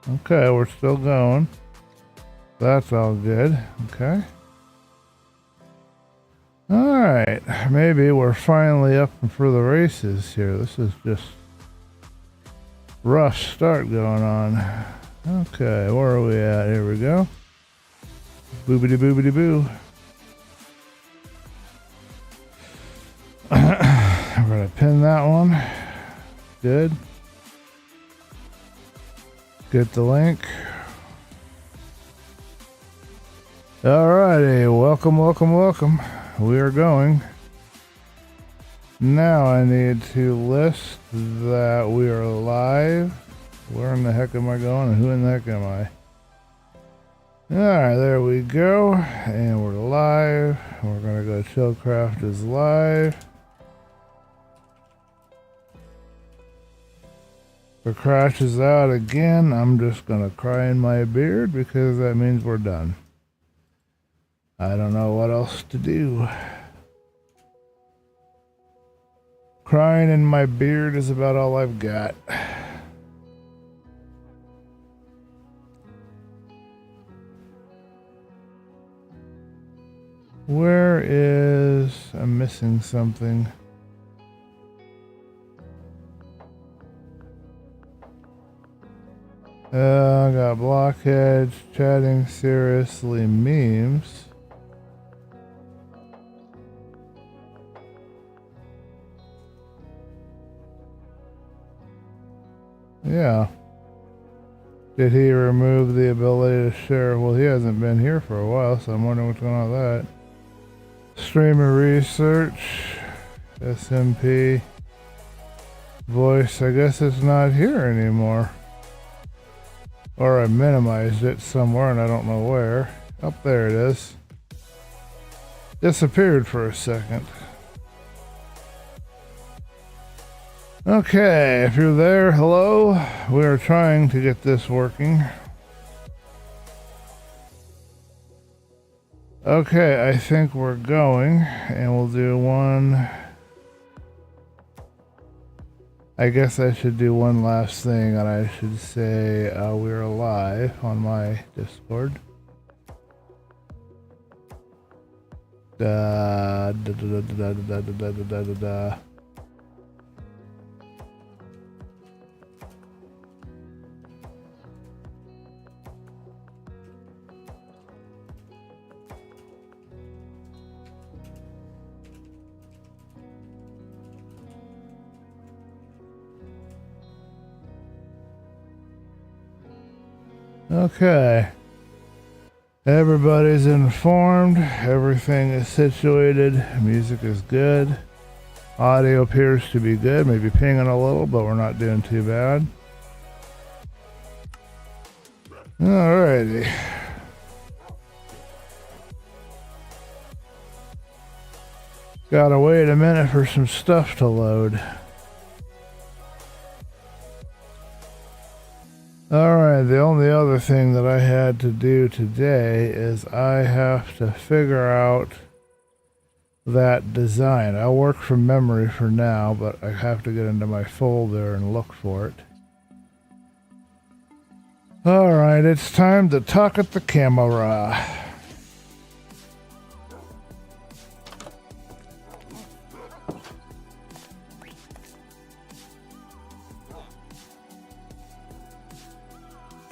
Okay, we're still going. That's all good. Okay. Alright, maybe we're finally up for the races here. This is just rough start going on. Okay, where are we at? Here we go. Boobity boobity boo. I'm gonna pin that one. Good. Get the link. Alrighty, welcome, welcome, welcome. We are going. Now I need to list that we are live. Where in the heck am I going and who in the heck am I? Alright, there we go. And we're live. We're going to go ChillCraft is live. If it crashes out again, I'm just going to cry in my beard because that means we're done. I don't know what else to do. Crying in my beard is about all I've got. Where is... I'm missing something. I got blockheads, chatting seriously, memes. Yeah. Did he remove the ability to share? Well, he hasn't been here for a while, so I'm wondering what's going on with that. Streamer research, SMP, voice, I guess it's not here anymore. Or I minimized it somewhere and I don't know where. Up there it is. Disappeared for a second. Okay, if you're there, hello. We are trying to get this working. Okay, I think we're going, and we'll do one. I guess I should do one last thing, and I should say we're live on my Discord. Da da da da da da da da da da. Okay. Everybody's informed. Everything is situated. Music is good. Audio appears to be good. Maybe pinging a little, but we're not doing too bad. Alrighty. Gotta wait a minute for some stuff to load. Alright, the only other thing that I had to do today is I have to figure out that design. I'll work from memory for now, but I have to get into my folder and look for it. Alright, it's time to talk at the camera.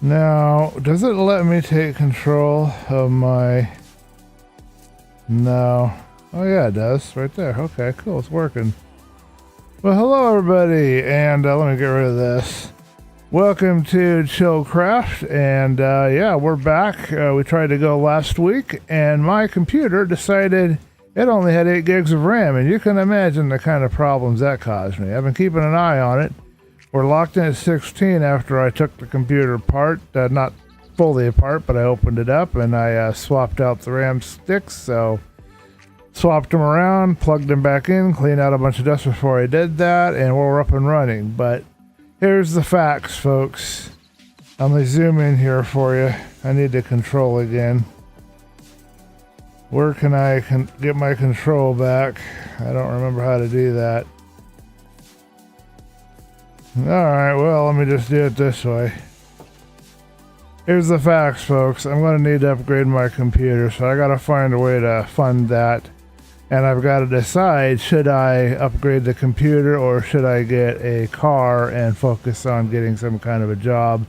Now, does it let me take control of my... No. Oh yeah, it does. Right there. Okay, cool. It's working. Well, hello everybody, and let me get rid of this. Welcome to ChillCraft, and yeah, we're back. We tried to go last week, and my computer decided it only had 8 gigs of RAM, and you can imagine the kind of problems that caused me. I've been keeping an eye on it. We're locked in at 16 after I took the computer apart, not fully apart, but I opened it up and I swapped out the RAM sticks. So swapped them around, plugged them back in, cleaned out a bunch of dust before I did that, and we're up and running. But here's the facts, folks. I'm gonna zoom in here for you. I need to control again. Where can I get my control back? I don't remember how to do that. Alright, well, let me just do it this way. Here's the facts, folks. I'm going to need to upgrade my computer, so I got to find a way to fund that. And I've got to decide, should I upgrade the computer or should I get a car and focus on getting some kind of a job?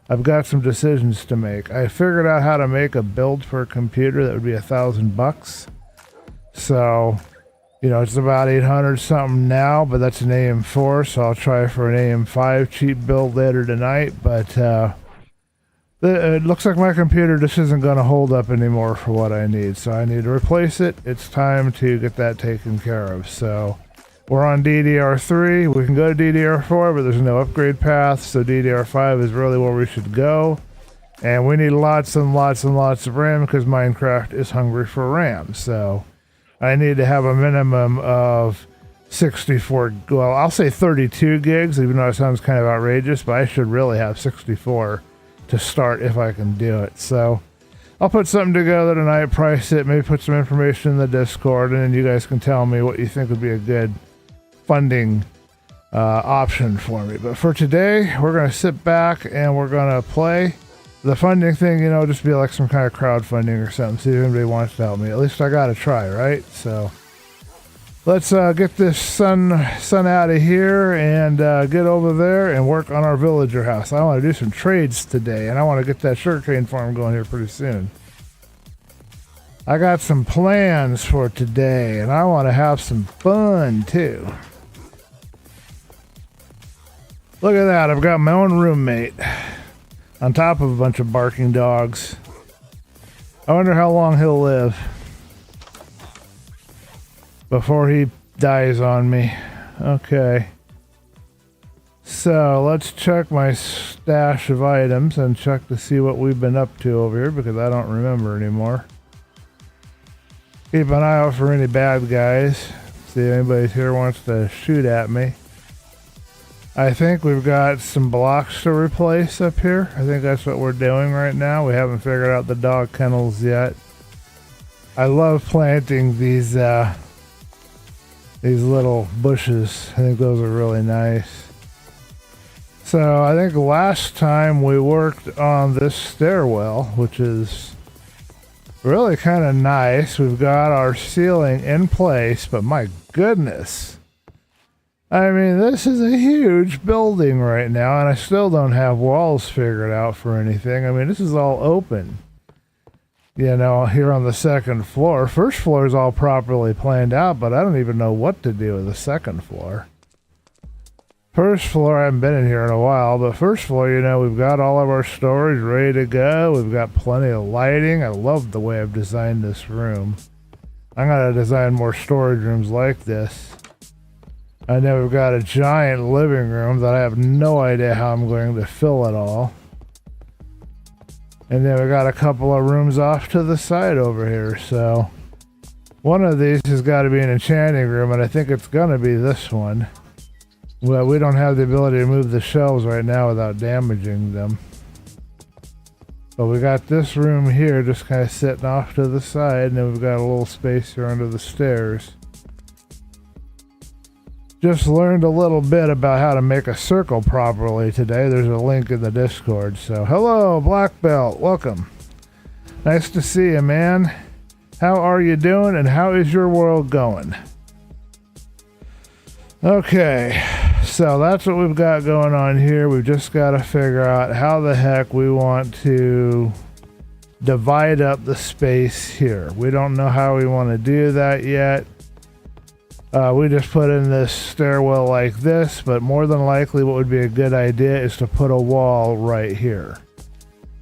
I've got some decisions to make. I figured out how to make a build for a computer that would be $1,000. So, you know, it's about 800 something now, but that's an AM4, so I'll try for an AM5 cheap build later tonight. But it looks like my computer just isn't going to hold up anymore for what I need, so I need to replace it. It's time to get that taken care of. So we're on DDR3. We can go to DDR4, but there's no upgrade path, so DDR5 is really where we should go. And we need lots and lots and lots of RAM because Minecraft is hungry for RAM. So I need to have a minimum of 64, well, I'll say 32 gigs, even though it sounds kind of outrageous, but I should really have 64 to start if I can do it. So I'll put something together tonight, price it, maybe put some information in the Discord, and then you guys can tell me what you think would be a good funding option for me. But for today, we're going to sit back and we're going to play. The funding thing, you know, just be like some kind of crowdfunding or something, see if anybody wants to help me. At least I got to try, right? So let's get this sun out of here and get over there and work on our villager house. I want to do some trades today, and I want to get that sugarcane farm going here pretty soon. I got some plans for today, and I want to have some fun too. Look at that, I've got my own roommate on top of a bunch of barking dogs. I wonder how long he'll live before he dies on me. Okay. So let's check my stash of items and check to see what we've been up to over here because I don't remember anymore. Keep an eye out for any bad guys. See if anybody here wants to shoot at me. I think we've got some blocks to replace up here. I think that's what we're doing right now. We haven't figured out the dog kennels yet. I love planting these little bushes. I think those are really nice. So I think last time we worked on this stairwell, which is really kind of nice. We've got our ceiling in place, but my goodness. I mean, this is a huge building right now, and I still don't have walls figured out for anything. I mean, this is all open. You know, here on the second floor. First floor is all properly planned out, but I don't even know what to do with the second floor. First floor, I haven't been in here in a while, but first floor, you know, we've got all of our storage ready to go. We've got plenty of lighting. I love the way I've designed this room. I'm going to design more storage rooms like this. And then we've got a giant living room that I have no idea how I'm going to fill it all. And then we got a couple of rooms off to the side over here. So one of these has got to be an enchanting room, and I think it's going to be this one. Well, we don't have the ability to move the shelves right now without damaging them. But we got this room here just kind of sitting off to the side, and then we've got a little space here under the stairs. Just learned a little bit about how to make a circle properly today. There's a link in the Discord. So, hello, Black Belt. Welcome. Nice to see you, man. How are you doing, and how is your world going? Okay, so that's what we've got going on here. We've just got to figure out how the heck we want to divide up the space here. We don't know how we want to do that yet. We just put in this stairwell like this, but more than likely what would be a good idea is to put a wall right here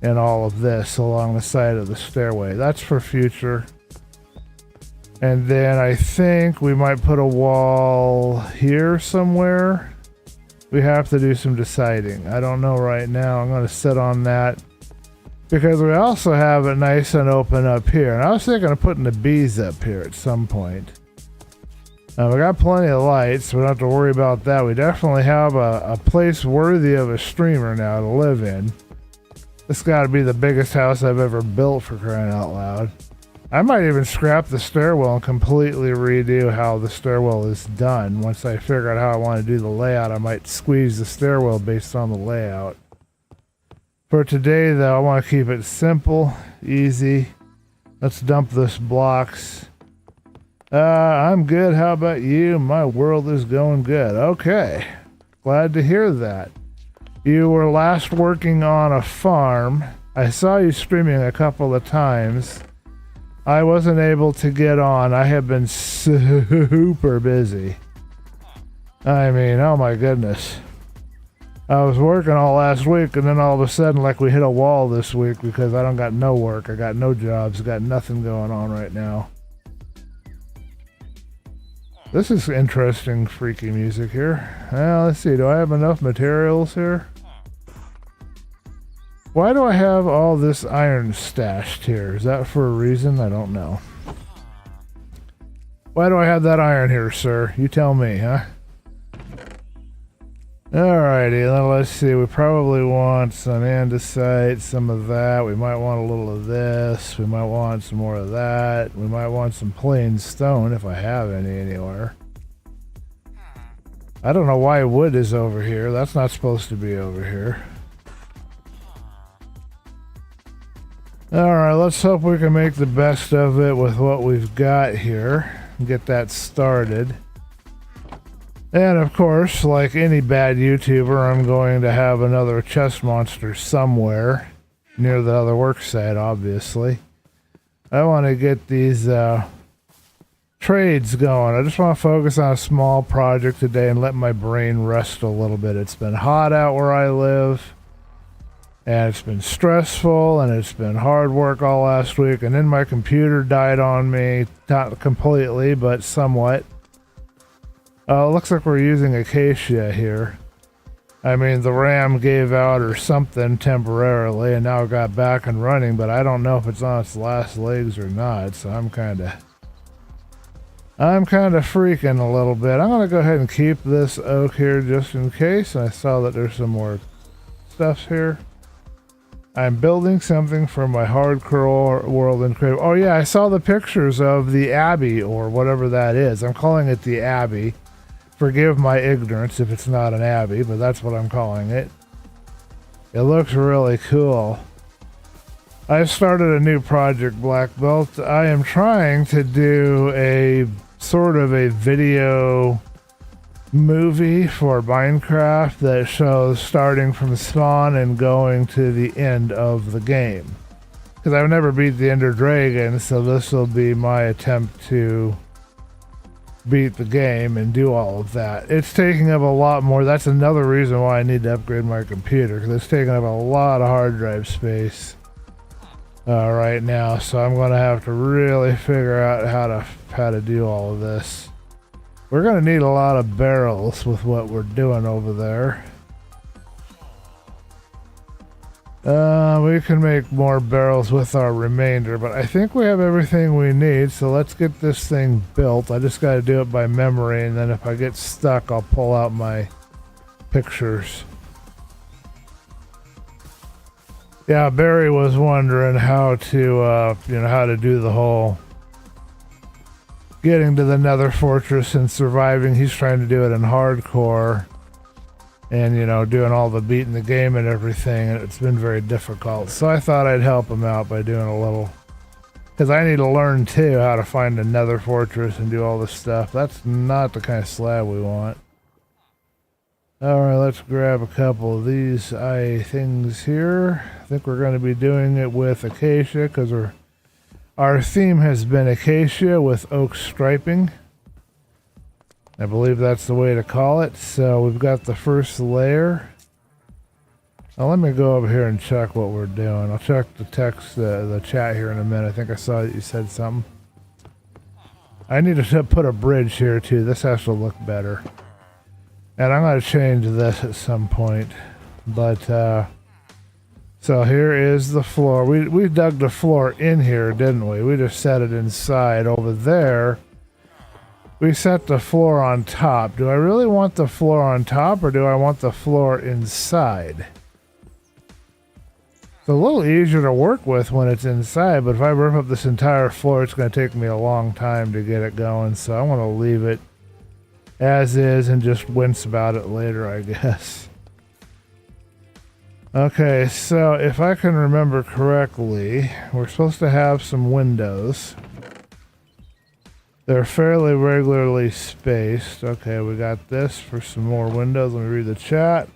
and all of this along the side of the stairway. That's for future. And then I think we might put a wall here somewhere. We have to do some deciding. I don't know right now. I'm going to sit on that because we also have it nice and open up here. And I was thinking of putting the bees up here at some point. We got plenty of lights, so we don't have to worry about that. We definitely have a place worthy of a streamer now to live in. This got to be the biggest house I've ever built, for crying out loud. I might even scrap the stairwell and completely redo how the stairwell is done. Once I figure out how I want to do the layout, I might squeeze the stairwell based on the layout. For today, though, I want to keep it simple, easy. Let's dump this blocks. I'm good. How about you? My world is going good. Okay. Glad to hear that. You were last working on a farm. I saw you streaming a couple of times. I wasn't able to get on. I have been super busy. I mean, oh my goodness. I was working all last week, and then all of a sudden, like, we hit a wall this week because I don't got no work. I got no jobs. Got nothing going on right now. This is interesting, freaky music here. Well, let's see. Do I have enough materials here? Why do I have all this iron stashed here? Is that for a reason? I don't know. Why do I have that iron here, sir? You tell me, huh? Alrighty, then let's see. We probably want some andesite, some of that. We might want a little of this. We might want some more of that. We might want some plain stone if I have any anywhere. I don't know why wood is over here. That's not supposed to be over here. Alright, let's hope we can make the best of it with what we've got here and get that started. And of course, like any bad YouTuber, I'm going to have another chest monster somewhere near the other work site, obviously. I want to get these trades going. I just want to focus on a small project today and let my brain rest a little bit. It's been hot out where I live. And it's been stressful, and it's been hard work all last week, and then my computer died on me, not completely, but somewhat. Looks like we're using Acacia here. I mean, the RAM gave out or something temporarily, and now it got back and running, but I don't know if it's on its last legs or not, so I'm kind of freaking a little bit. I'm going to go ahead and keep this oak here just in case. I saw that there's some more stuff here. I'm building something for my hardcore world in Crave. Oh yeah, I saw the pictures of the Abbey or whatever that is. I'm calling it the Abbey. Forgive my ignorance if it's not an Abbey, but that's what I'm calling it. It looks really cool. I started a new project, Black Belt. I am trying to do a sort of a video movie for Minecraft that shows starting from spawn and going to the end of the game. Because I've never beat the Ender Dragon, so this will be my attempt to beat the game and do all of that. It's taking up a lot more. That's another reason why I need to upgrade my computer, because it's taking up a lot of hard drive space right now. So I'm going to have to really figure out how to do all of this. We're going to need a lot of barrels with what we're doing over there. We can make more barrels with our remainder, but I think we have everything we need, so let's get this thing built. I just got to do it by memory, and then if I get stuck, I'll pull out my pictures. Yeah, Barry was wondering how to, how to do the whole getting to the Nether Fortress and surviving. He's trying to do it in hardcore and, doing all the beating the game and everything. And it's been very difficult. So I thought I'd help him out by doing a little, because I need to learn too how to find a Nether Fortress and do all this stuff. That's not the kind of slab we want. Alright, let's grab a couple of these things here. I think we're going to be doing it with Acacia because our theme has been Acacia with oak striping. I believe that's the way to call it. So we've got the first layer. Now let me go over here and check what we're doing. I'll check the text, the chat here in a minute. I think I saw that you said something. I need to put a bridge here too. This has to look better. And I'm going to change this at some point. But, so here is the floor. We dug the floor in here, didn't we? We just set it inside. Over there, we set the floor on top. Do I really want the floor on top, or do I want the floor inside? It's a little easier to work with when it's inside, but if I rip up this entire floor, it's going to take me a long time to get it going. So I want to leave it as is and just wince about it later, I guess. Okay, so if I can remember correctly, we're supposed to have some windows. They're fairly regularly spaced. Okay, we got this for some more windows. Let me read the chat.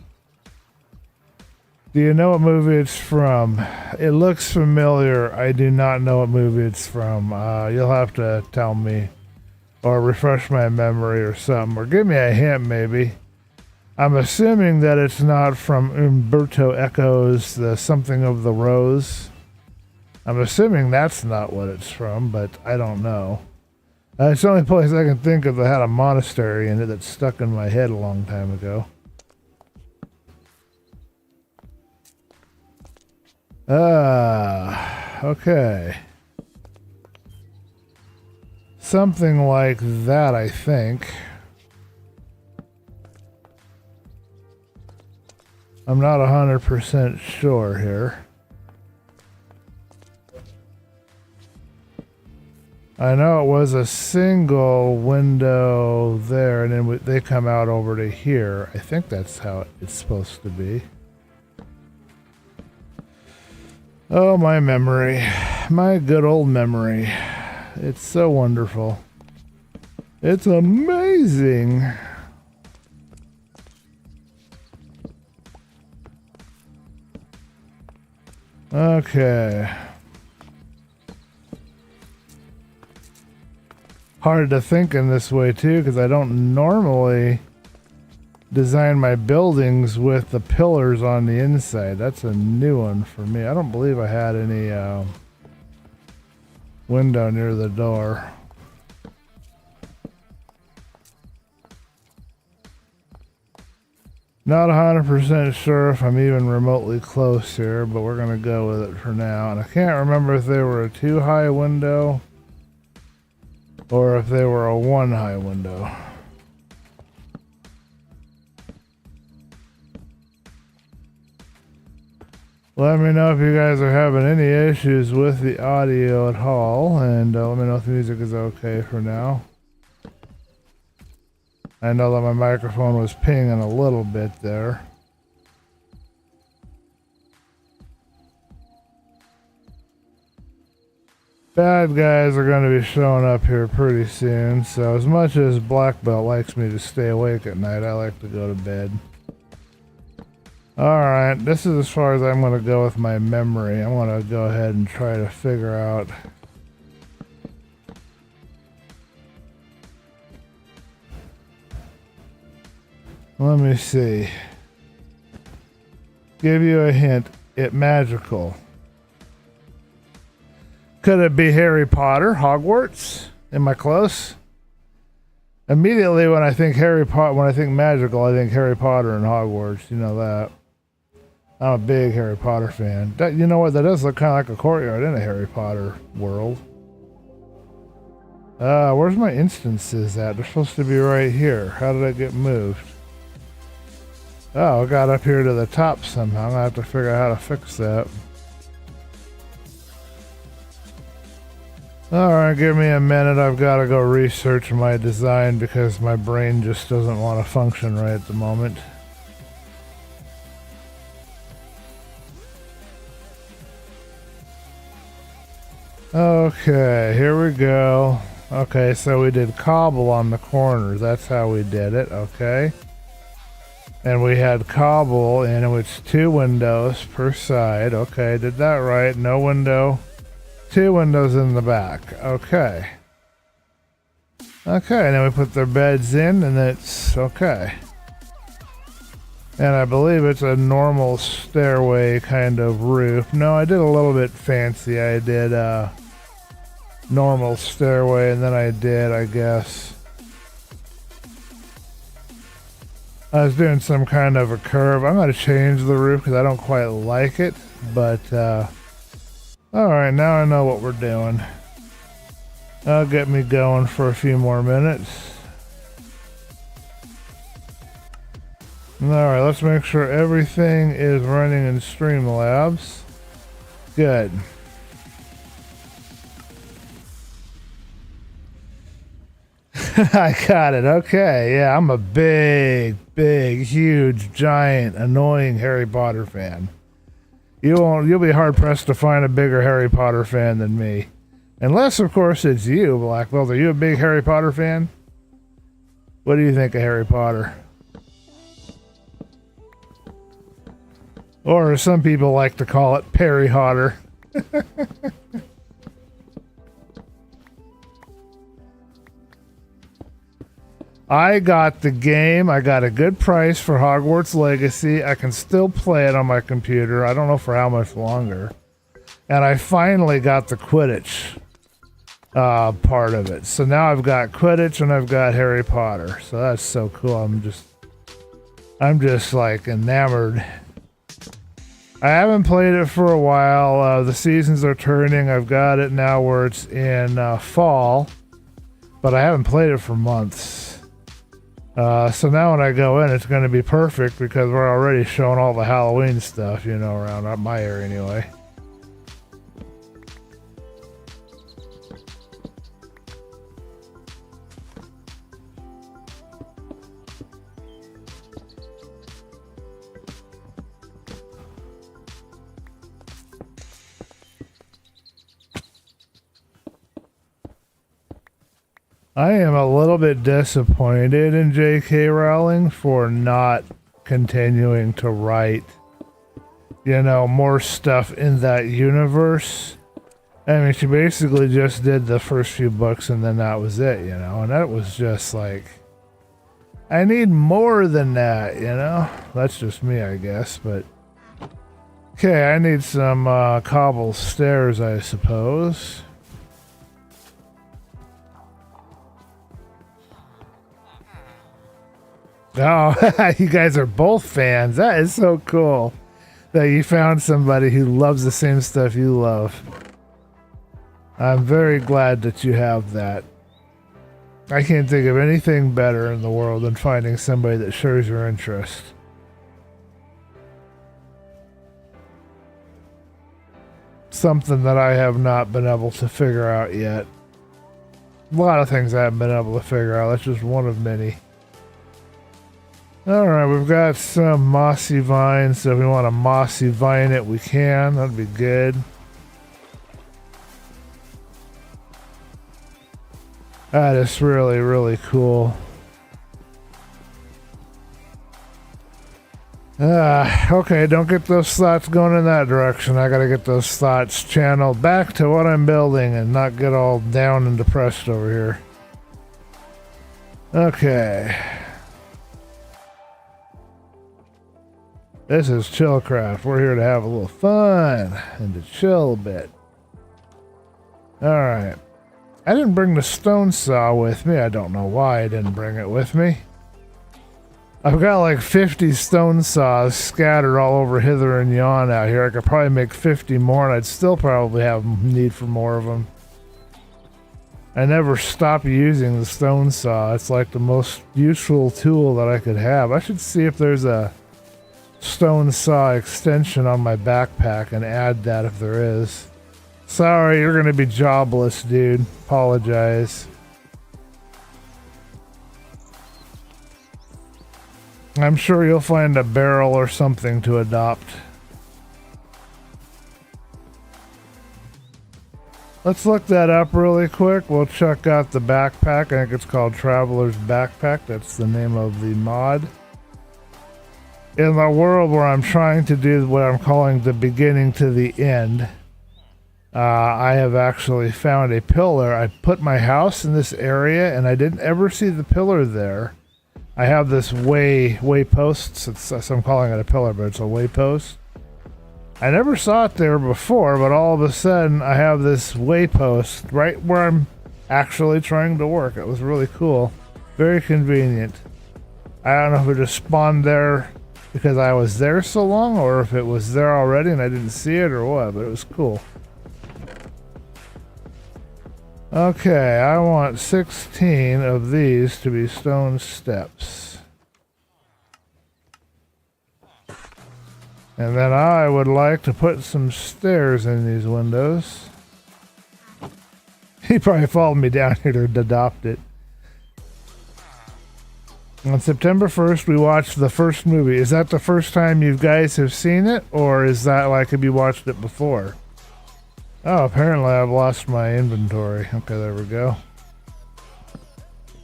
Do you know what movie it's from? It looks familiar. I do not know what movie it's from. You'll have to tell me or refresh my memory or something, or give me a hint maybe. I'm assuming that it's not from Umberto Eco's The Something of the Rose. I'm assuming that's not what it's from, but I don't know. It's the only place I can think of that had a monastery in it that stuck in my head a long time ago. Okay. Something like that, I think. I'm not 100% sure here. I know it was a single window there, and then they come out over to here. I think that's how it's supposed to be. Oh, my memory. My good old memory. It's so wonderful. It's amazing. Okay. Hard to think in this way too, because I don't normally design my buildings with the pillars on the inside. That's a new one for me. I don't believe I had any window near the door. Not 100% sure if I'm even remotely close here, but we're going to go with it for now. And I can't remember if they were a 2-high window or if they were a 1-high window. Let me know if you guys are having any issues with the audio at all, and let me know if the music is okay for now. I know that my microphone was pinging a little bit there. Bad guys are going to be showing up here pretty soon, so as much as Black Belt likes me to stay awake at night, I like to go to bed. Alright, this is as far as I'm going to go with my memory. I'm going to go ahead and try to figure out let me see. Give you a hint. It's magical. Could it be Harry Potter, Hogwarts? Am I close? Immediately when I think when I think magical, I think Harry Potter and Hogwarts. You know that. I'm a big Harry Potter fan. You know what? That does look kind of like a courtyard in a Harry Potter world. Where's my instances at? They're supposed to be right here. How did I get moved? Oh, I got up here to the top somehow. I'm gonna have to figure out how to fix that. Alright, give me a minute. I've got to go research my design because my brain just doesn't want to function right at the moment. Okay, here we go. Okay, so we did cobble on the corners. That's how we did it. Okay. And we had cobble, and it was 2 windows per side. Okay, did that right. No window. 2 windows in the back. Okay. Okay, and then we put their beds in, and it's okay. And I believe it's a normal stairway kind of roof. No, I did a little bit fancy. I did a normal stairway, and then I did, I guess, I was doing some kind of a curve. I'm going to change the roof because I don't quite like it. But, alright, now I know what we're doing. That'll get me going for a few more minutes. Alright, let's make sure everything is running in Streamlabs. Good. I got it. Okay, yeah, I'm a big, huge, giant, annoying Harry Potter fan. You'll be hard pressed to find a bigger Harry Potter fan than me. Unless, of course, it's you, Blackwell. Are you a big Harry Potter fan? What do you think of Harry Potter? Or some people like to call it Perry Hotter. I got the game. I got a good price for Hogwarts Legacy. I can still play it on my computer. I don't know for how much longer. And I finally got the Quidditch part of it. So now I've got Quidditch and I've got Harry Potter. So that's so cool. I'm just like enamored. I haven't played it for a while. The seasons are turning. I've got it now where it's in fall. But I haven't played it for months. So now when I go in, it's going to be perfect because we're already showing all the Halloween stuff, you know, around my area anyway. I am a little bit disappointed in J.K. Rowling for not continuing to write, you know, more stuff in that universe. I mean, she basically just did the first few books and then that was it, you know, and that was just like, I need more than that, you know? That's just me, I guess, but... Okay, I need some cobble stairs, I suppose. Oh, you guys are both fans. That is so cool that you found somebody who loves the same stuff you love. I'm very glad that you have that. I can't think of anything better in the world than finding somebody that shares your interest. Something that I have not been able to figure out yet. A lot of things I haven't been able to figure out. That's just one of many. Alright, we've got some mossy vines, so if we want to mossy vine it, we can. That'd be good. That is really, really cool. Okay, don't get those thoughts going in that direction. I gotta get those thoughts channeled back to what I'm building and not get all down and depressed over here. Okay. This is ChillCraft. We're here to have a little fun and to chill a bit. Alright. I didn't bring the stone saw with me. I don't know why I didn't bring it with me. I've got like 50 stone saws scattered all over hither and yon out here. I could probably make 50 more and I'd still probably have need for more of them. I never stop using the stone saw. It's like the most useful tool that I could have. I should see if there's a stone saw extension on my backpack and add that if there is. Sorry, you're gonna be jobless, dude. Apologize. I'm sure you'll find a barrel or something to adopt. Let's look that up really quick. We'll check out the backpack. I think it's called Traveler's Backpack. That's the name of the mod. In the world where I'm trying to do what I'm calling the beginning to the end, I have actually found a pillar. I put my house in this area and I didn't ever see the pillar there. I have this waypost. So I'm calling it a pillar, but it's a waypost. I never saw it there before, but all of a sudden I have this waypost right where I'm actually trying to work. It was really cool. Very convenient. I don't know if it just spawned there because I was there so long or if it was there already and I didn't see it or what, but it was cool. Okay, I want 16 of these to be stone steps. And then I would like to put some stairs in these windows. He probably followed me down here to adopt it. On September 1st, we watched the first movie. Is that the first time you guys have seen it? Or is that like, have you watched it before? Oh, apparently I've lost my inventory. Okay, there we go.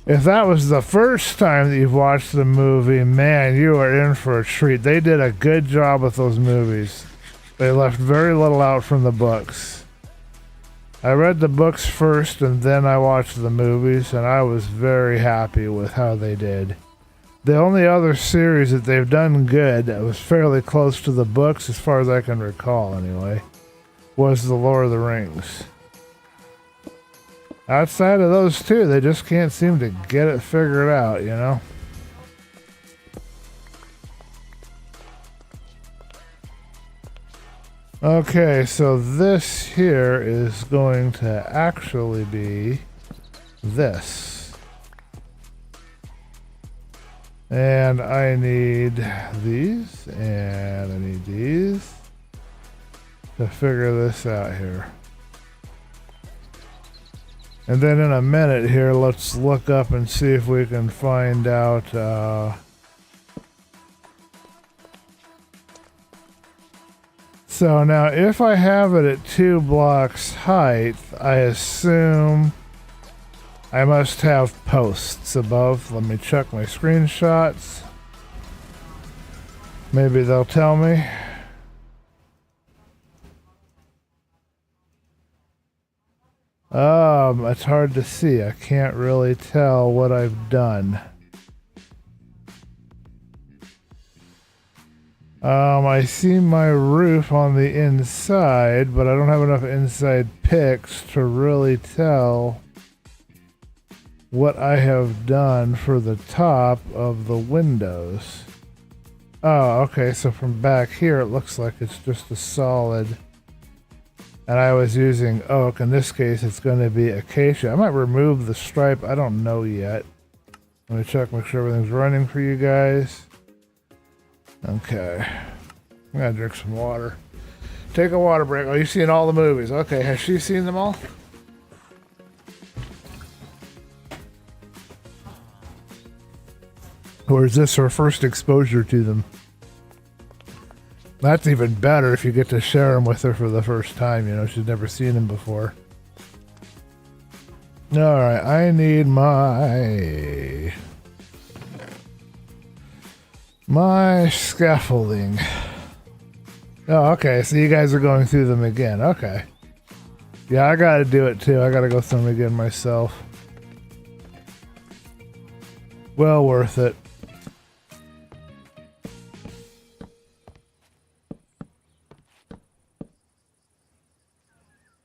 If that was the first time that you've watched the movie, man, you are in for a treat. They did a good job with those movies. They left very little out from the books. I read the books first and then I watched the movies, and I was very happy with how they did. The only other series that they've done good that was fairly close to the books, as far as I can recall anyway, was The Lord of the Rings. Outside of those two, they just can't seem to get it figured out, you know? Okay, so this here is going to actually be this. And I need these, and I need these to figure this out here. And then in a minute here, let's look up and see if we can find out so now if I have it at 2 blocks height, I assume I must have posts above. Let me check my screenshots. Maybe they'll tell me. It's hard to see. I can't really tell what I've done. I see my roof on the inside, but I don't have enough inside pics to really tell what I have done for the top of the windows. Oh, okay, so from back here it looks like it's just a solid, and I was using oak. In this case it's going to be acacia. I might remove the stripe, I don't know yet. Let me check, make sure everything's running for you guys. Okay, I'm gonna drink some water. Take a water break. Oh, you've seen all the movies. Okay, has she seen them all? Or is this her first exposure to them? That's even better if you get to share them with her for the first time. You know, she's never seen them before. Alright, I need my scaffolding. Oh, okay, so you guys are going through them again. Okay. Yeah, I gotta do it too. I gotta go through them again myself. Well worth it.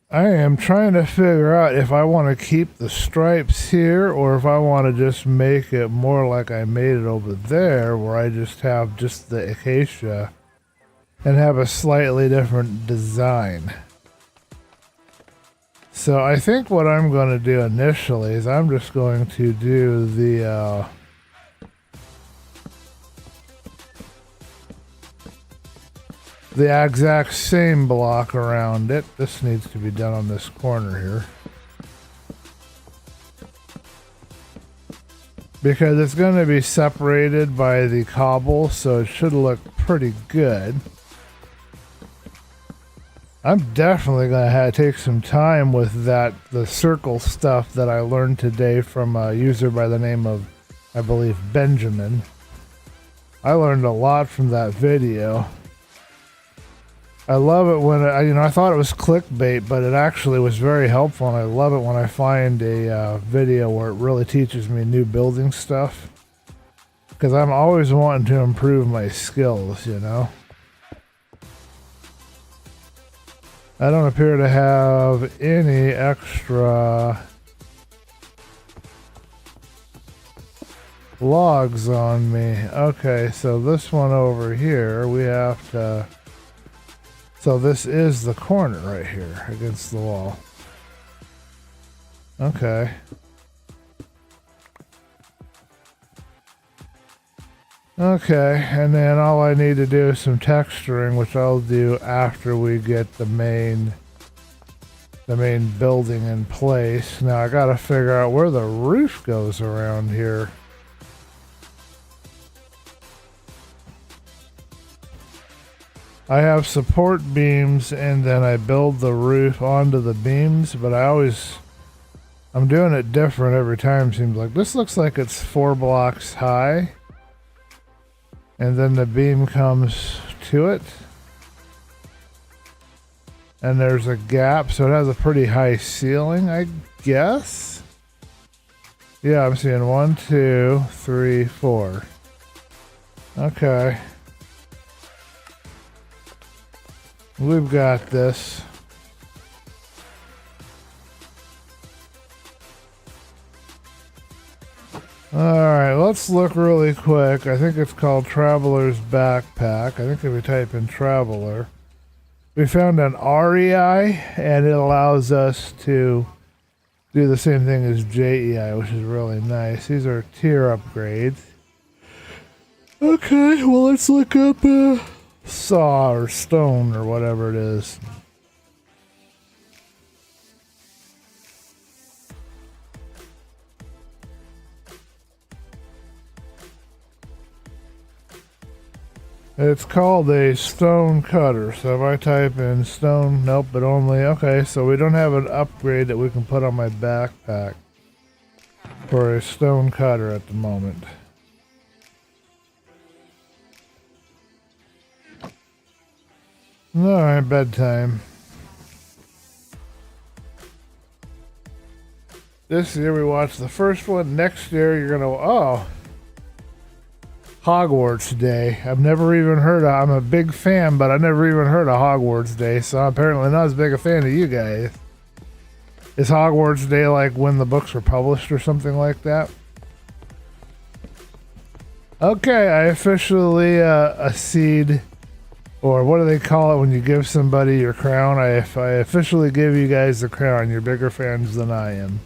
I am trying to figure out if I want to keep the stripes here or if I want to just make it more like I made it over there, where I just have just the acacia and have a slightly different design. So I think what I'm going to do initially is I'm just going to do the exact same block around it. This needs to be done on this corner here, because it's going to be separated by the cobble, so it should look pretty good. I'm definitely going to take some time with the circle stuff that I learned today from a user by the name of, I believe, Benjamin. I learned a lot from that video. I love it when I thought it was clickbait, but it actually was very helpful, and I love it when I find a video where it really teaches me new building stuff, because I'm always wanting to improve my skills, you know. I don't appear to have any extra logs on me. Okay, so this one over here, we have to... So this is the corner right here against the wall. Okay. Okay, and then all I need to do is some texturing, which I'll do after we get the main building in place. Now I gotta figure out where the roof goes around here. I have support beams and then I build the roof onto the beams, but I'm doing it different every time, seems like. This looks like it's 4 blocks high. And then the beam comes to it. And there's a gap, so it has a pretty high ceiling, I guess. Yeah, I'm seeing 1, 2, 3, 4. Okay. We've got this. Alright, let's look really quick. I think it's called Traveler's Backpack. I think if we type in Traveler, we found an REI, and it allows us to do the same thing as JEI, which is really nice. These are tier upgrades. Okay, well, let's look up saw or stone or whatever it is. It's called a stone cutter. So if I type in stone, nope, but only, okay, so we don't have an upgrade that we can put on my backpack for a stone cutter at the moment. Alright, bedtime. This year we watched the first one. Next year you're gonna, oh, Hogwarts Day. I've never even heard of, I'm a big fan, but I never even heard of Hogwarts Day, so I'm apparently not as big a fan of you guys. Is Hogwarts Day like when the books were published or something like that? Okay, I officially accede, or what do they call it when you give somebody your crown? I officially give you guys the crown. You're bigger fans than I am.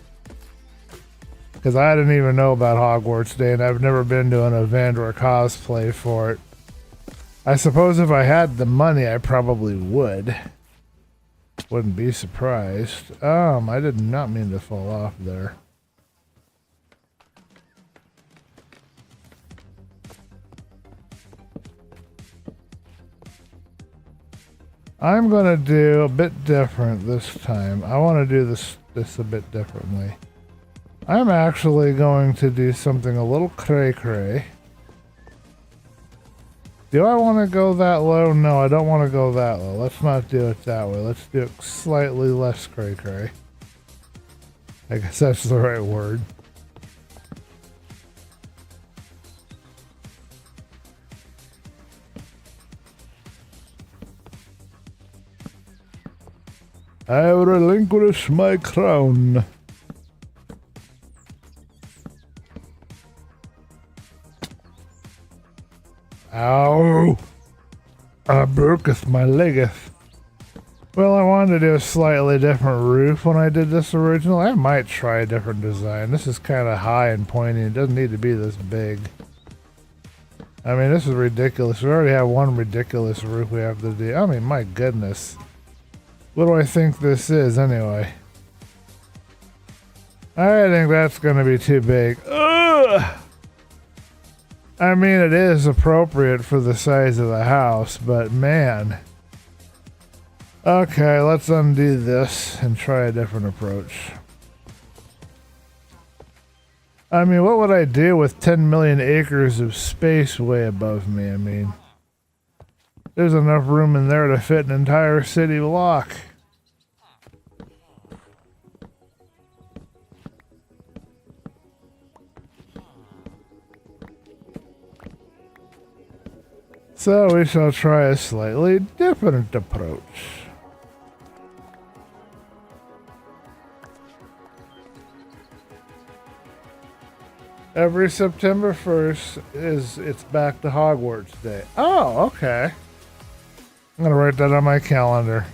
Because I didn't even know about Hogwarts Day, and I've never been to an event or a cosplay for it. I suppose if I had the money, I probably would. Wouldn't be surprised. I did not mean to fall off there. I'm gonna do a bit different this time. I want to do this a bit differently. I'm actually going to do something a little cray-cray. Do I want to go that low? No, I don't want to go that low. Let's not do it that way. Let's do it slightly less cray-cray. I guess that's the right word. I relinquish my crown. Ow! I broke my leggeth. Well, I wanted to do a slightly different roof when I did this original. I might try a different design. This is kind of high and pointy. It doesn't need to be this big. I mean, this is ridiculous. We already have one ridiculous roof we have to do. I mean, my goodness. What do I think this is, anyway? I think that's going to be too big. Ugh! I mean, it is appropriate for the size of the house, but man. Okay, let's undo this and try a different approach. I mean, what would I do with 10 million acres of space way above me? I mean, there's enough room in there to fit an entire city block. So we shall try a slightly different approach. Every September 1st it's back to Hogwarts Day. Oh, okay. I'm gonna write that on my calendar.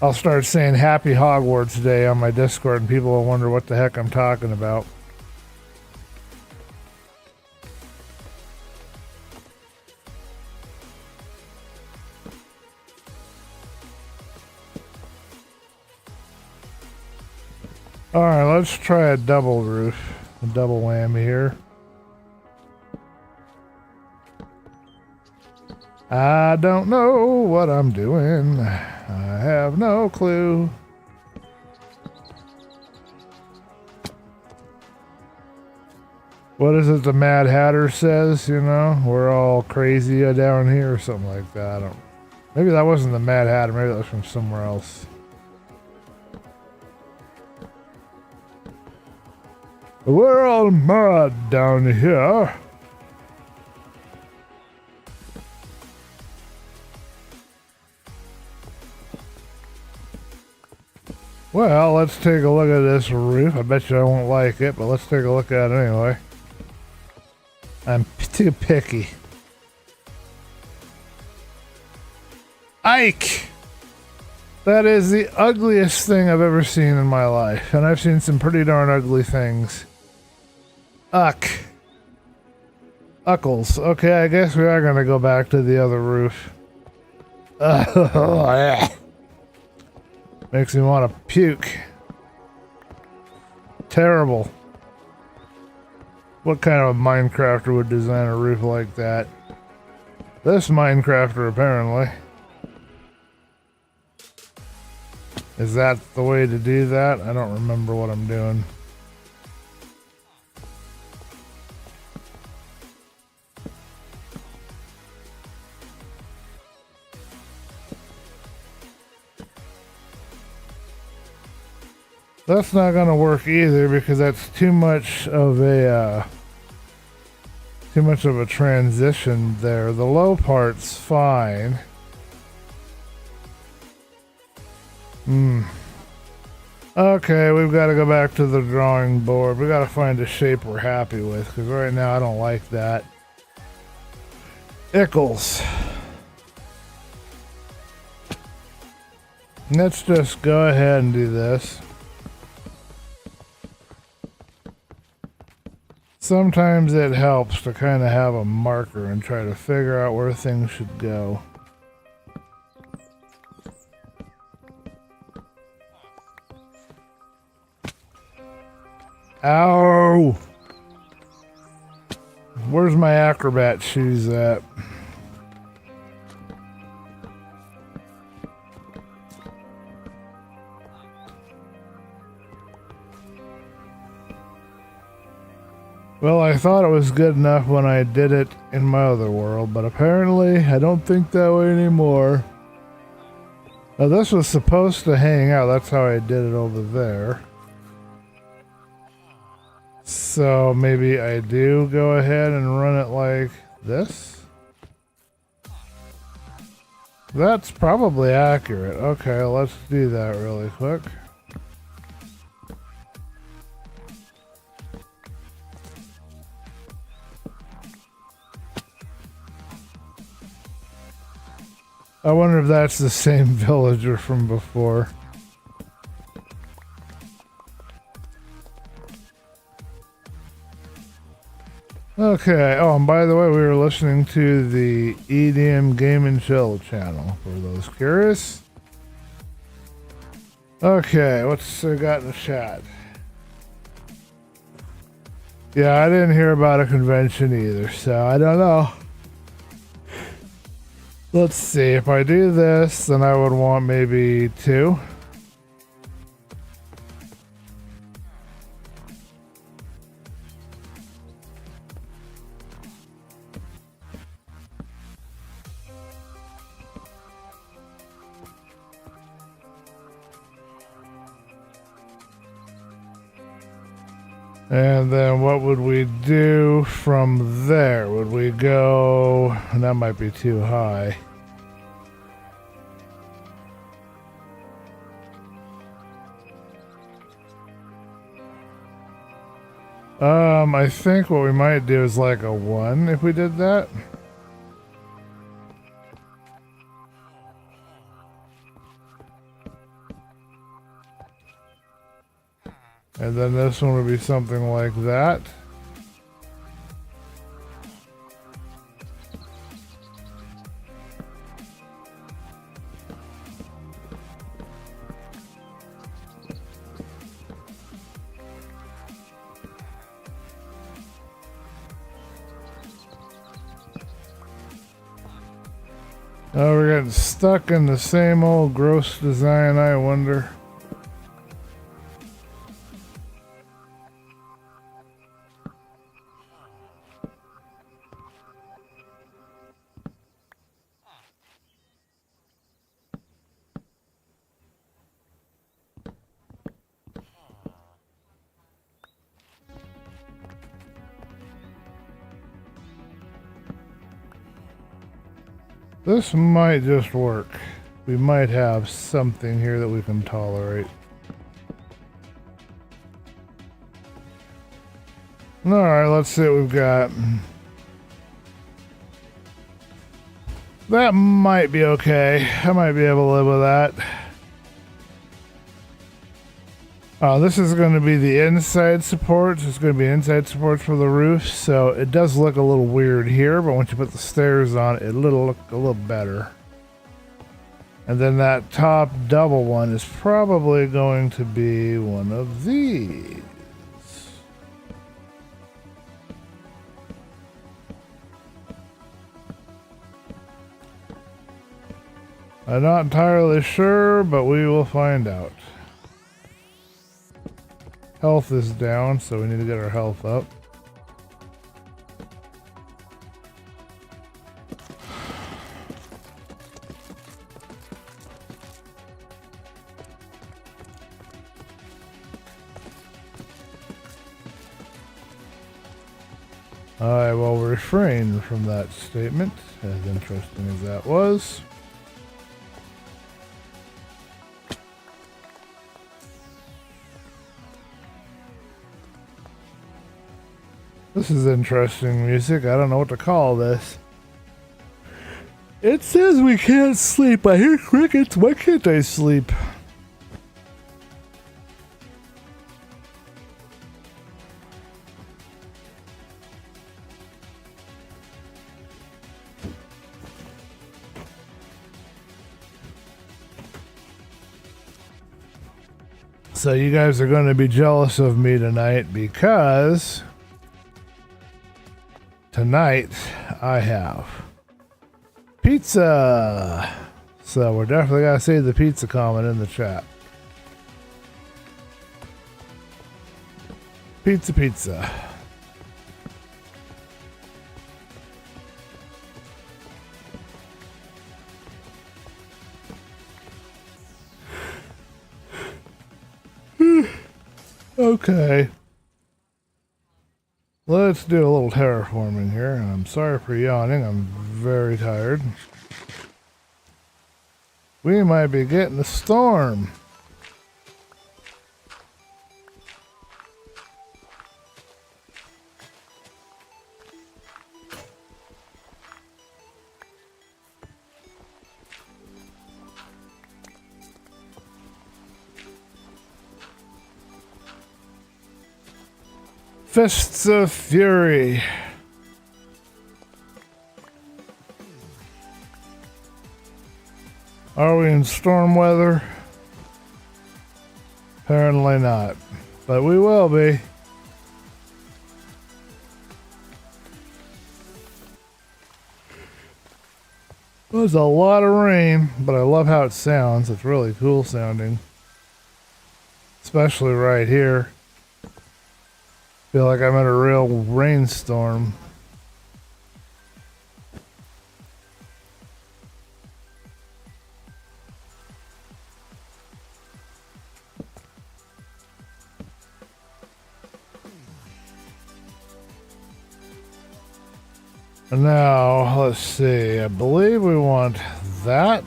I'll start saying Happy Hogwarts Day on my Discord and people will wonder what the heck I'm talking about. Alright, let's try a double roof. A double whammy here. I don't know what I'm doing. I have no clue. What is it the Mad Hatter says, you know? We're all crazy down here or something like that. I don't. Maybe that wasn't the Mad Hatter. Maybe that was from somewhere else. We're all mad down here. Well, let's take a look at this roof. I bet you I won't like it, but let's take a look at it anyway. I'm too picky. Ike! That is the ugliest thing I've ever seen in my life. And I've seen some pretty darn ugly things. Uckles. Okay, I guess we are going to go back to the other roof. Makes me want to puke. Terrible. What kind of a Minecrafter would design a roof like that? This Minecrafter, apparently. Is that the way to do that? I don't remember what I'm doing. That's not going to work either because that's too much of a transition there. The low part's fine. Okay, we've got to go back to the drawing board. We got to find a shape we're happy with because right now I don't like that. Ickles. Let's just go ahead and do this. Sometimes it helps to kind of have a marker and try to figure out where things should go. Ow! Where's my acrobat shoes at? Well, I thought it was good enough when I did it in my other world, but apparently I don't think that way anymore. Now this was supposed to hang out, that's how I did it over there. So maybe I do go ahead and run it like this. That's probably accurate. Okay, let's do that really quick. I wonder if that's the same villager from before. Okay, oh, and by the way, we were listening to the EDM Game and Chill channel, for those curious. Okay, what's got in the chat? Yeah, I didn't hear about a convention either, so I don't know. Let's see, if I do this, then I would want maybe 2. And then what would we do from there? Would we go... That might be too high. I think what we might do is like a 1 if we did that. And then this one would be something like that. Oh, we're getting stuck in the same old gross design, I wonder. This might just work. We might have something here that we can tolerate. Alright, let's see what we've got. That might be okay. I might be able to live with that. This is going to be the inside supports. It's going to be inside supports for the roof. So it does look a little weird here, but once you put the stairs on, it'll look a little better. And then that top double one is probably going to be one of these. I'm not entirely sure, but we will find out. Health is down, so we need to get our health up. I will refrain from that statement, as interesting as that was. This is interesting music. I don't know what to call this. It says we can't sleep. I hear crickets. Why can't I sleep? So you guys are going to be jealous of me tonight because tonight I have pizza. So we're definitely going to see the pizza comment in the chat. Pizza, pizza. Okay. Let's do a little terraforming here. I'm sorry for yawning. I'm very tired. We might be getting a storm. Fists of Fury. Are we in storm weather? Apparently not. But we will be. There's a lot of rain, but I love how it sounds. It's really cool sounding. Especially right here. Feel like I'm in a real rainstorm. And now, let's see. I believe we want that.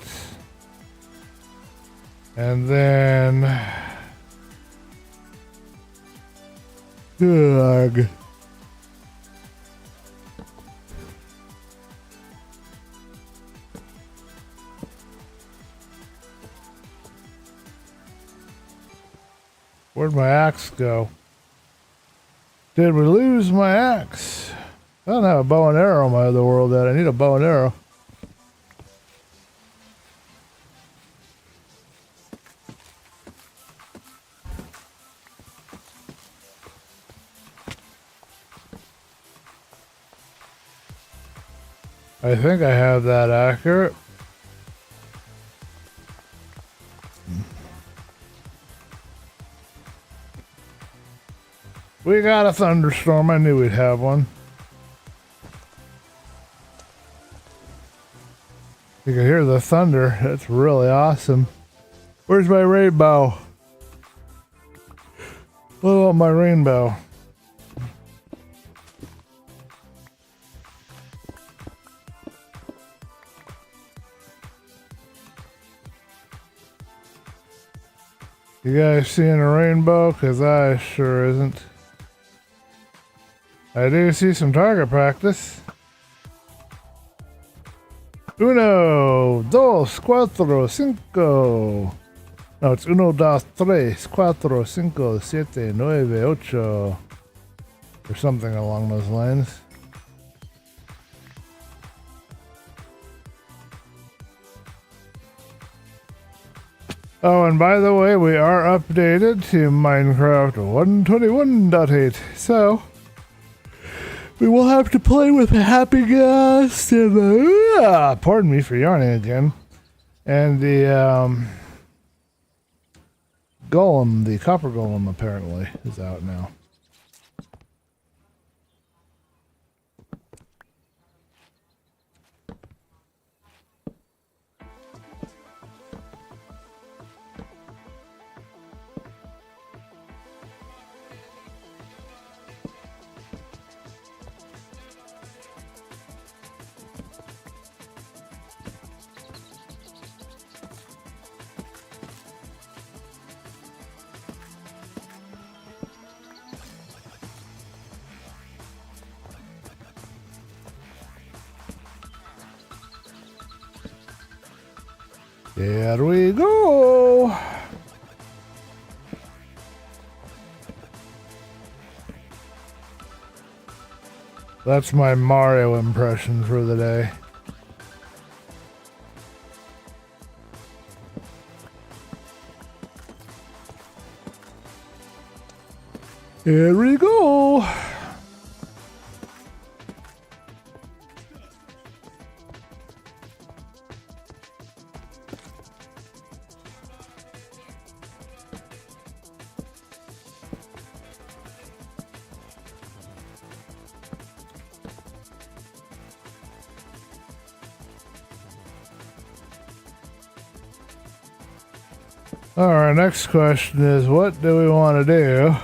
And then ugh. Where'd my axe go? Did we lose my axe? I don't have a bow and arrow in my other world yet. I need a bow and arrow. I think I have that accurate. We got a thunderstorm. I knew we'd have one. You can hear the thunder. That's really awesome. Where's my rainbow? What about my rainbow? You guys seeing a rainbow? Cause I sure isn't. I do see some target practice. Uno, dos, cuatro, cinco. No, it's uno, dos, tres, cuatro, cinco, siete, nueve, ocho. Or something along those lines. Oh, and by the way, we are updated to Minecraft 121.8. So, we will have to play with a happy guest and pardon me for yawning again. And the golem, the copper golem apparently is out now. There we go. That's my Mario impression for the day. Here we go. All right, next question is, what do we want to do?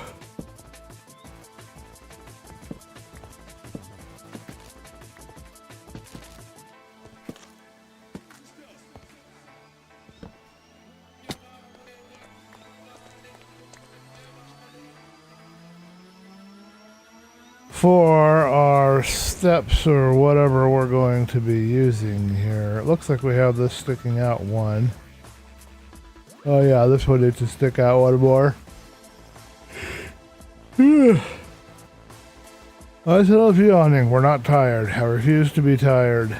For our steps or whatever we're going to be using here. It looks like we have this sticking out one. Oh yeah, this one needs to stick out one more. I still have yawning. We're not tired. I refuse to be tired.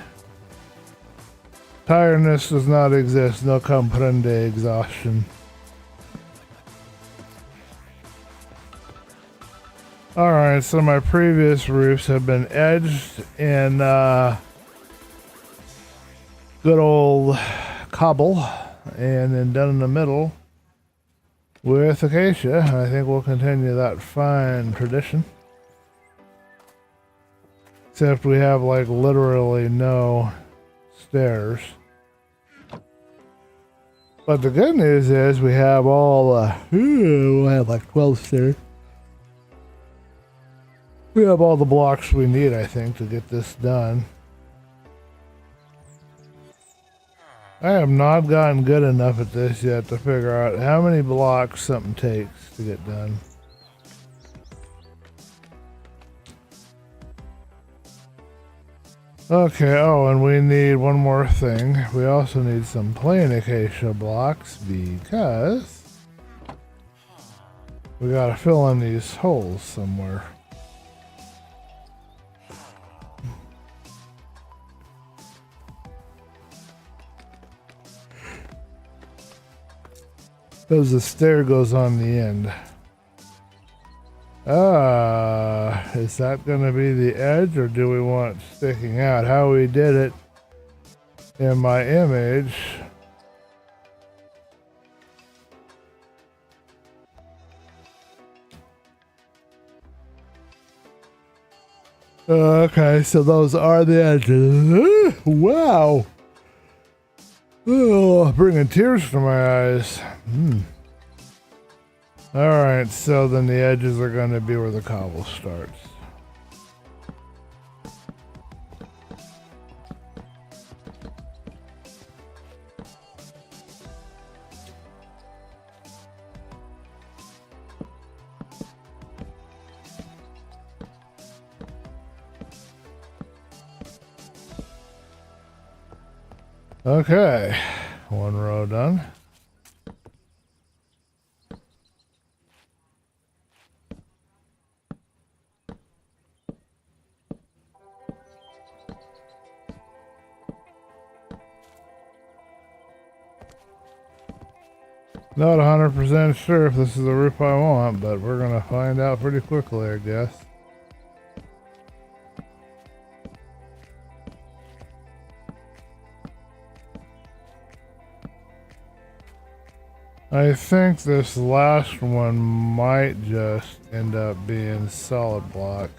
Tiredness does not exist. No comprende exhaustion. Alright, so my previous roofs have been edged in good old cobble. And then done in the middle with acacia. I think we'll continue that fine tradition. Except we have like literally no stairs. But the good news is we have all, we'll have like 12 stairs. We have all the blocks we need, I think, to get this done. I have not gotten good enough at this yet to figure out how many blocks something takes to get done. Okay, oh, and we need one more thing. We also need some plain acacia blocks because we gotta fill in these holes somewhere. Because the stair goes on the end. Is that going to be the edge or do we want sticking out? How we did it in my image. Okay, so those are the edges. Wow. Oh, bringing tears to my eyes. Alright, so then the edges are going to be where the cobble starts. Okay, one row done. Not 100% sure if this is the roof I want, but we're gonna find out pretty quickly, I guess. I think this last one might just end up being solid block.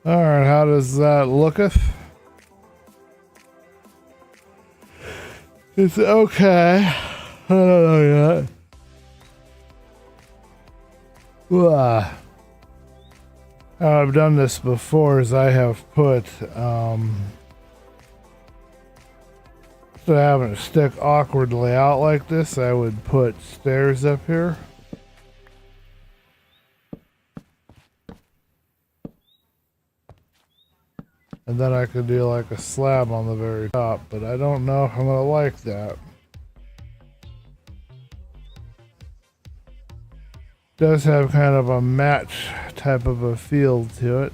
Alright, how does that looketh? It's okay. I don't know yet. How I've done this before is I have put, so having it stick awkwardly out like this, I would put stairs up here. And then I could do like a slab on the very top, but I don't know if I'm gonna like that. Does have kind of a match type of a feel to it.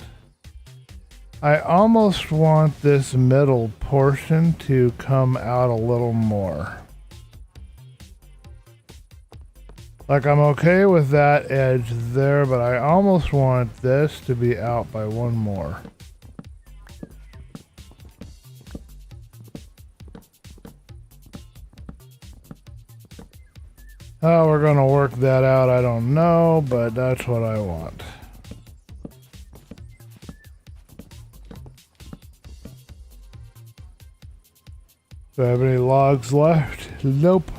I almost want this middle portion to come out a little more. Like I'm okay with that edge there, but I almost want this to be out by one more. How we're gonna work that out, I don't know, but that's what I want. Do I have any logs left? Nope.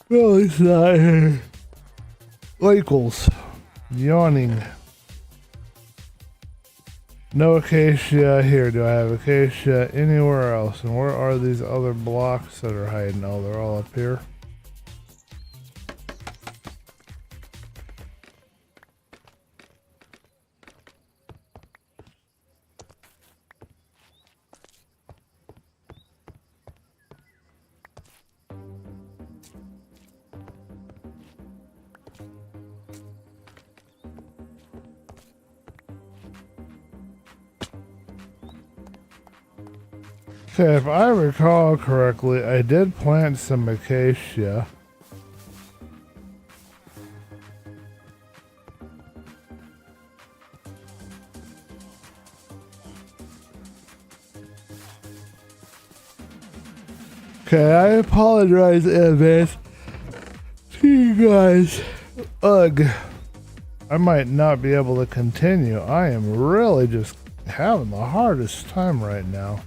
Well, it's not here. Lakels. Yawning. No acacia here. Do I have acacia anywhere else? And where are these other blocks that are hiding? Oh, they're all up here. Okay, if I recall correctly, I did plant some acacia. Okay, I apologize in advance to you guys. Ugh. I might not be able to continue. I am really just having the hardest time right now.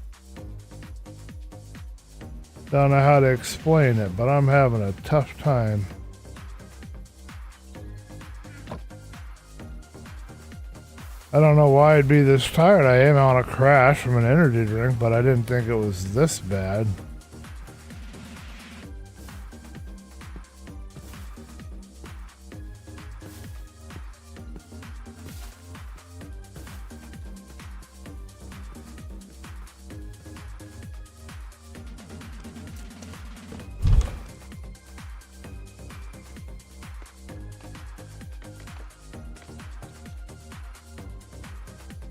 Don't know how to explain it, but I'm having a tough time. I don't know why I'd be this tired. I am on a crash from an energy drink, but I didn't think it was this bad.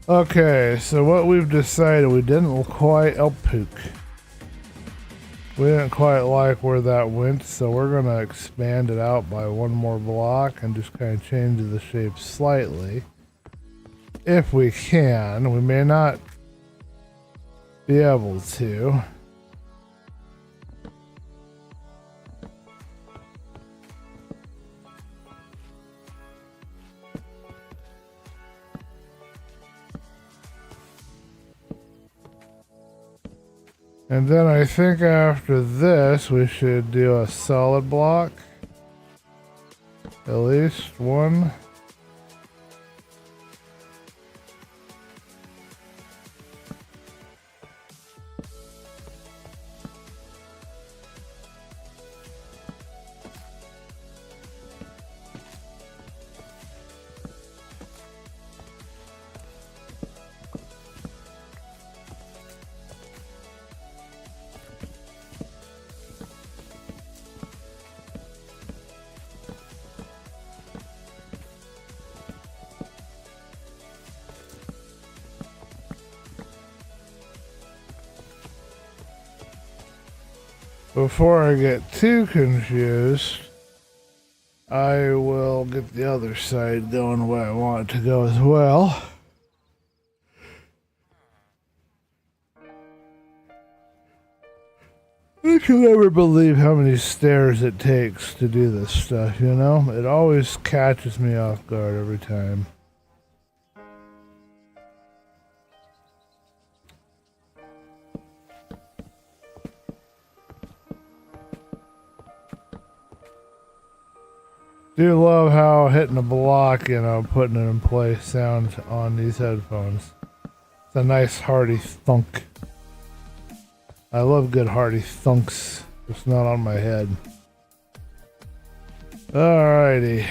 Okay, so what we've decided, we didn't quite pook. We didn't quite like where that went, so we're going to expand it out by one more block and just kind of change the shape slightly. If we can. We may not be able to. And then I think after this, we should do a solid block. At least one. Before I get too confused, I will get the other side going the way I want it to go as well. I can never believe how many stairs it takes to do this stuff, you know? It always catches me off guard every time. Do love how hitting a block, you know, putting it in place sounds on these headphones. It's a nice hearty thunk. I love good hearty thunks. It's not on my head. Alrighty.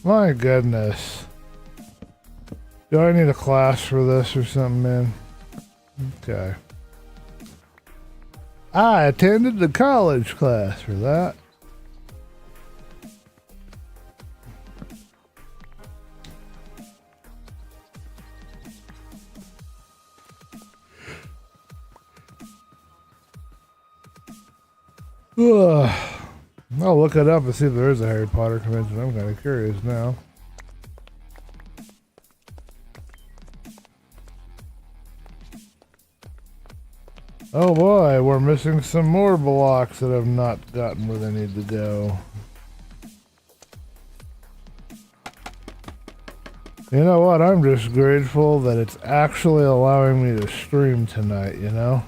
My goodness. Do I need a class for this or something, man? Okay. I attended the college class for that. I'll look it up and see if there is a Harry Potter convention. I'm kind of curious now. Oh boy, we're missing some more blocks that have not gotten where they need to go. You know what? I'm just grateful that it's actually allowing me to stream tonight, you know?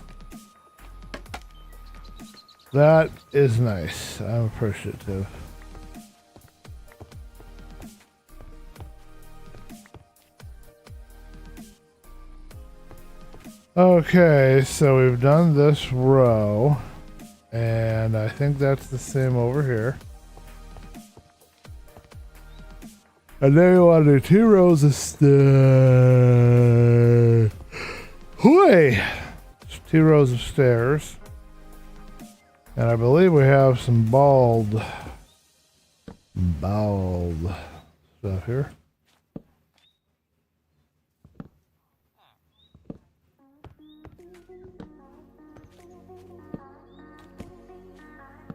That is nice. I'm appreciative. Okay, so we've done this row, and I think that's the same over here. And then we want to do 2 rows of stairs. Hooey! 2 rows of stairs. And I believe we have some bald stuff here.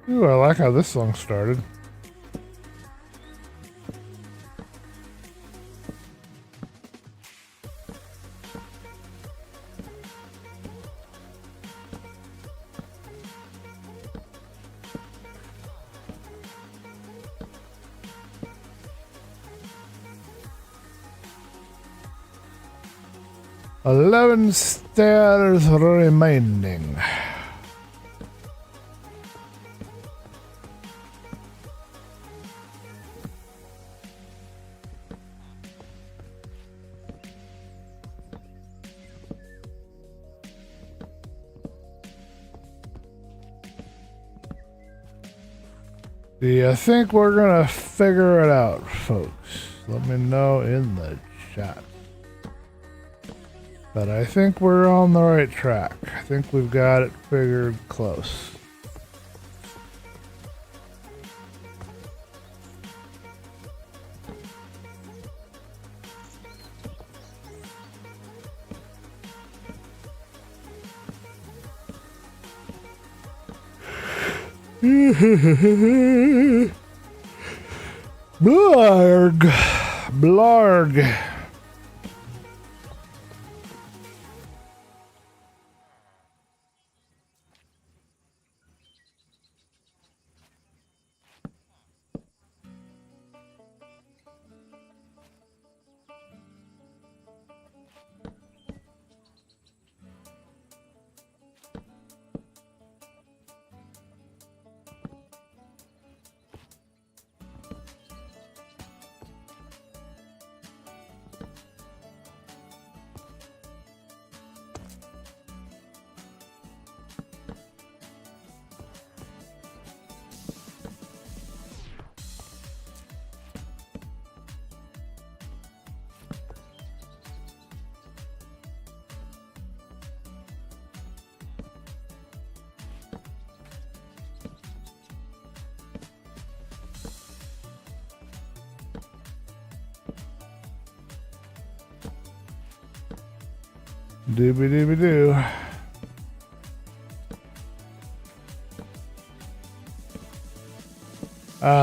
Ooh, I like how this song started. "11 stairs remaining." Do you think we're gonna figure it out, folks? Let me know in the chat. But I think we're on the right track. I think we've got it figured close. Blarg. Blarg. Doobie doobie doo.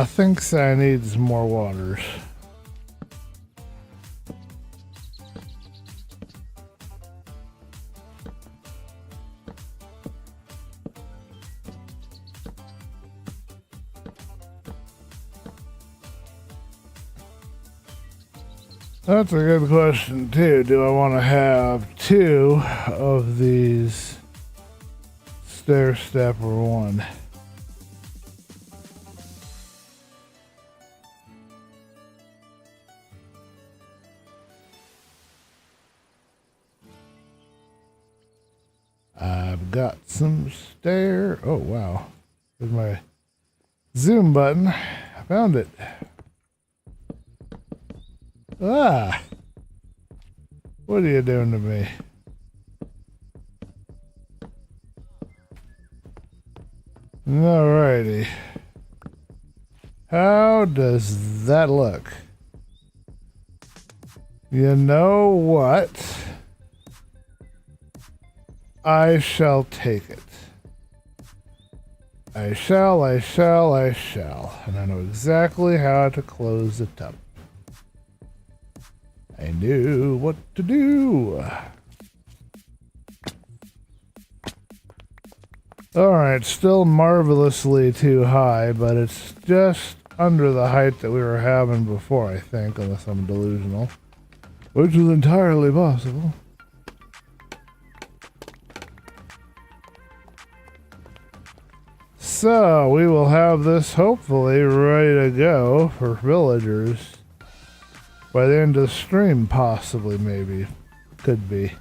Thinks I need some more waters. That's a good question too. Do I want to have 2 of these stair step or 1? I've got some stair. Oh wow. There's my zoom button. I found it. Ah! What are you doing to me? Alrighty. How does that look? You know what? I shall take it. I shall. And I know exactly how to close it up. I knew what to do. Alright, still marvelously too high, but it's just under the height that we were having before, I think, unless I'm delusional. Which is entirely possible. So, we will have this hopefully ready to go for villagers by the end of the stream, possibly, maybe. Could be.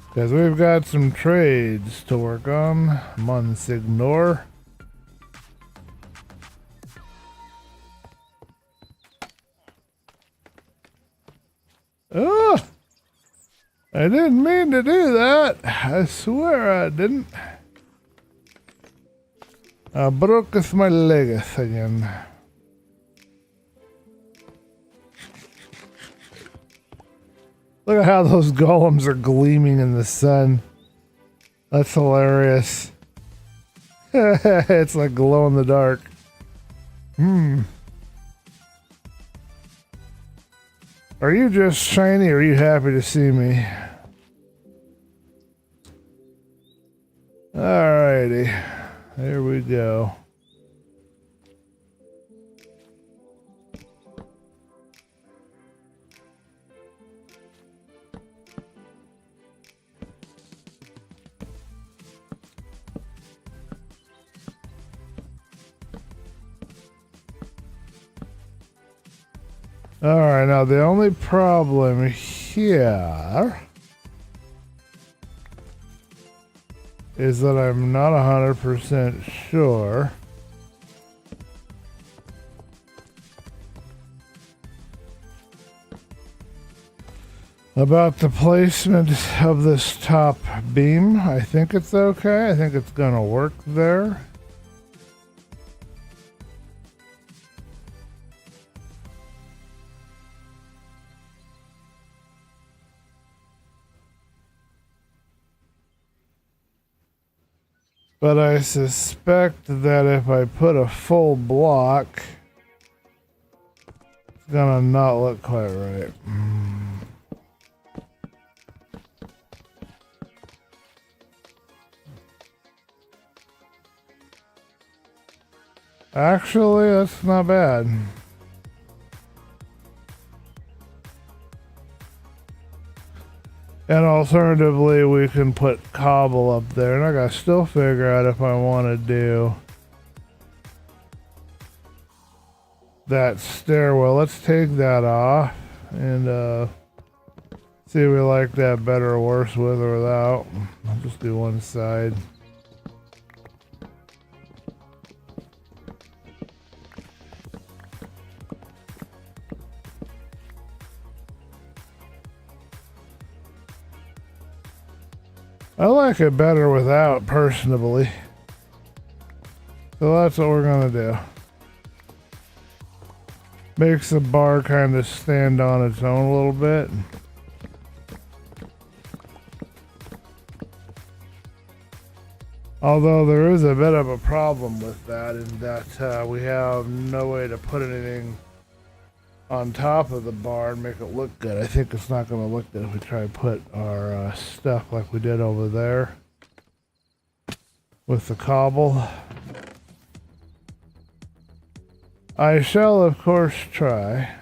Because we've got some trades to work on. Monsignor. Oh! I didn't mean to do that. I swear I didn't. I broke my leg again. Look at how those golems are gleaming in the sun. That's hilarious. It's like glow in the dark. Are you just shiny or are you happy to see me? Alrighty. There we go. Alright, now the only problem here is that I'm not 100% sure about the placement of this top beam. I think it's okay. I think it's gonna work there. But I suspect that if I put a full block, it's gonna not look quite right. Actually, that's not bad. And alternatively, we can put cobble up there. And I gotta still figure out if I want to do that stairwell. Let's take that off and see if we like that better or worse with or without. I'll just do one side. I like it better without, personally. So that's what we're gonna do. Makes the bar kind of stand on its own a little bit. Although there is a bit of a problem with that in that we have no way to put anything on top of the bar and make it look good. I think it's not going to look good if we try to put our stuff like we did over there with the cobble. I shall, of course, try.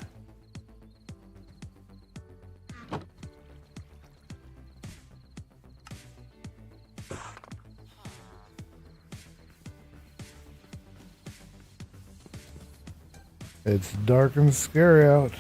It's dark and scary out.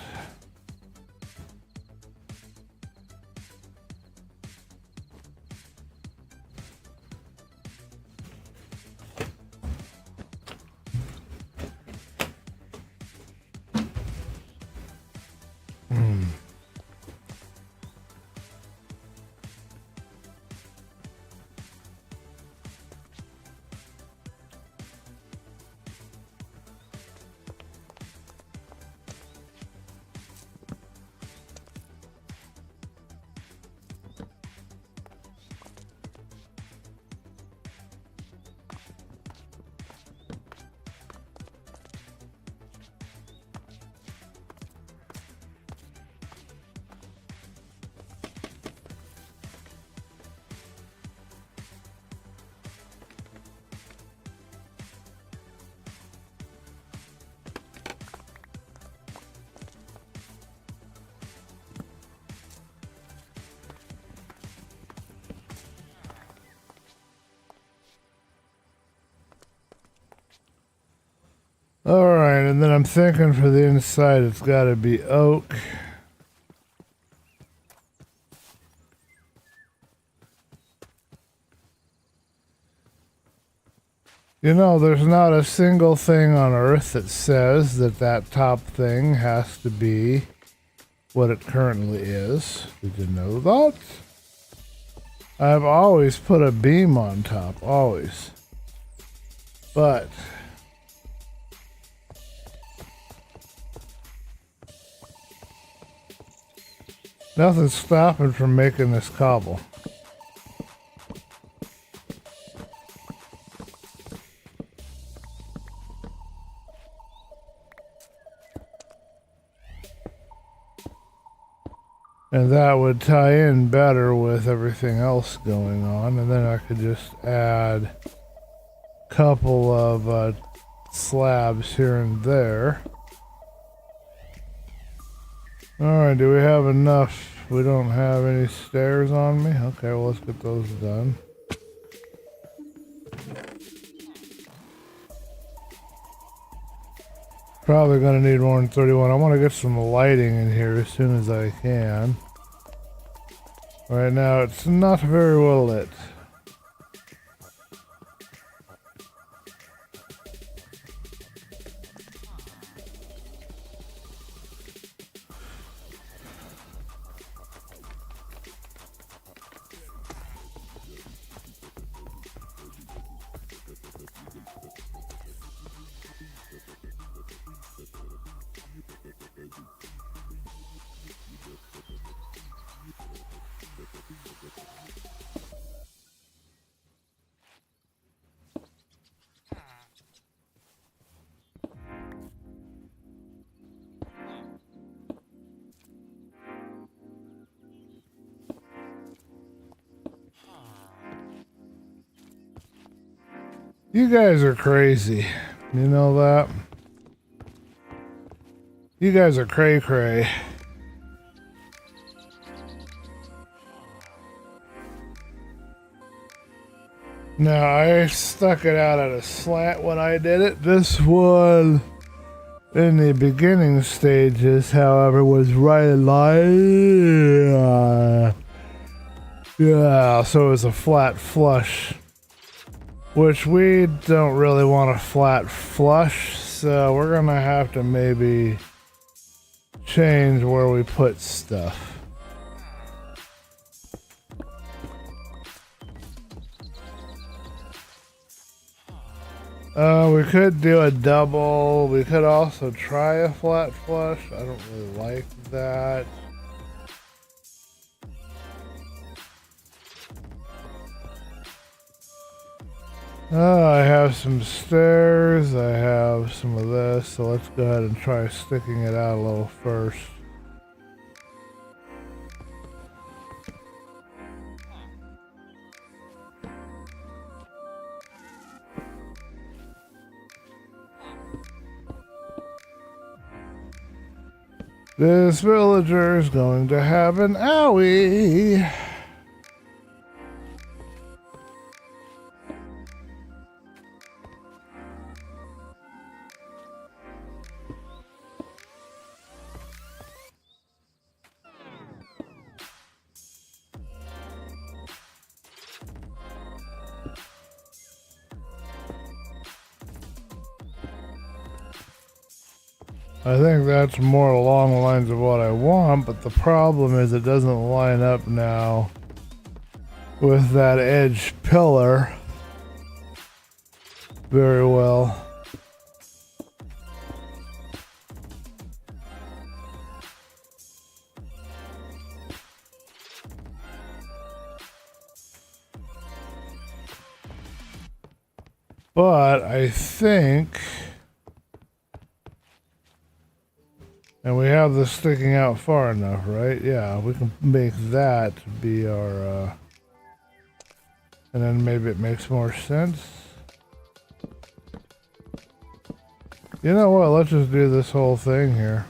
Alright, and then I'm thinking for the inside it's got to be oak. You know, there's not a single thing on Earth that says that that top thing has to be what it currently is. Did you know that? I've always put a beam on top, always. But nothing's stopping from making this cobble. And that would tie in better with everything else going on. And then I could just add a couple of slabs here and there. Alright, do we have enough? We don't have any stairs on me? Okay, well, let's get those done. Probably going to need more than 31. I want to get some lighting in here as soon as I can. Right now, it's not very well lit. You guys are crazy. You know that? You guys are cray cray. Now, I stuck it out at a slant when I did it. This one, in the beginning stages, however, was right in line. Yeah, so it was a flat flush. Which we don't really want a flat flush, so we're gonna have to maybe change where we put stuff. We could do a double. We could also try a flat flush. I don't really like that. I have some stairs. I have some of this. So let's go ahead and try sticking it out a little first. This villager is going to have an owie. I think that's more along the lines of what I want, but the problem is it doesn't line up now with that edge pillar very well. But I think... And we have this sticking out far enough, right? Yeah, we can make that be our, and then maybe it makes more sense. You know what? Let's just do this whole thing here.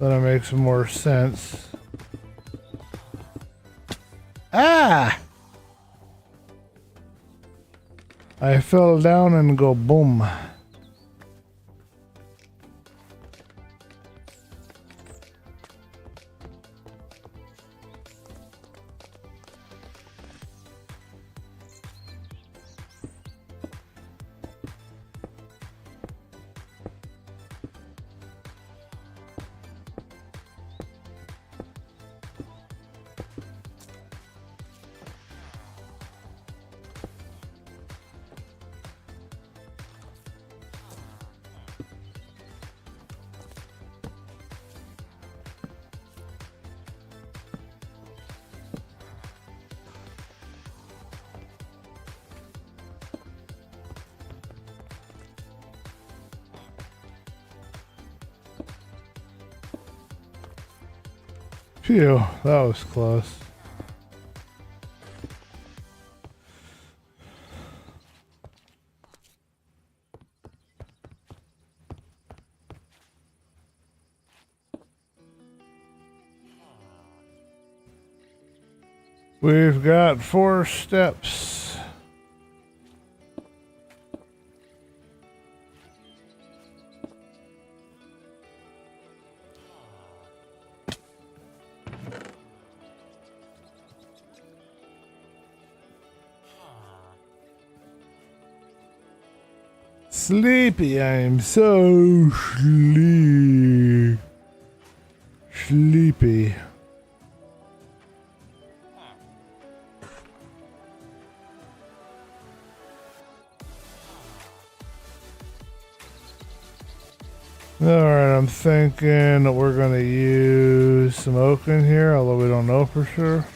That'll make some more sense. Ah! I fell down and go boom. Phew, that was close. We've got 4 steps. Sleepy, I'm so sleepy. Alright, I'm thinking that we're going to use some oak in here, although we don't know for sure.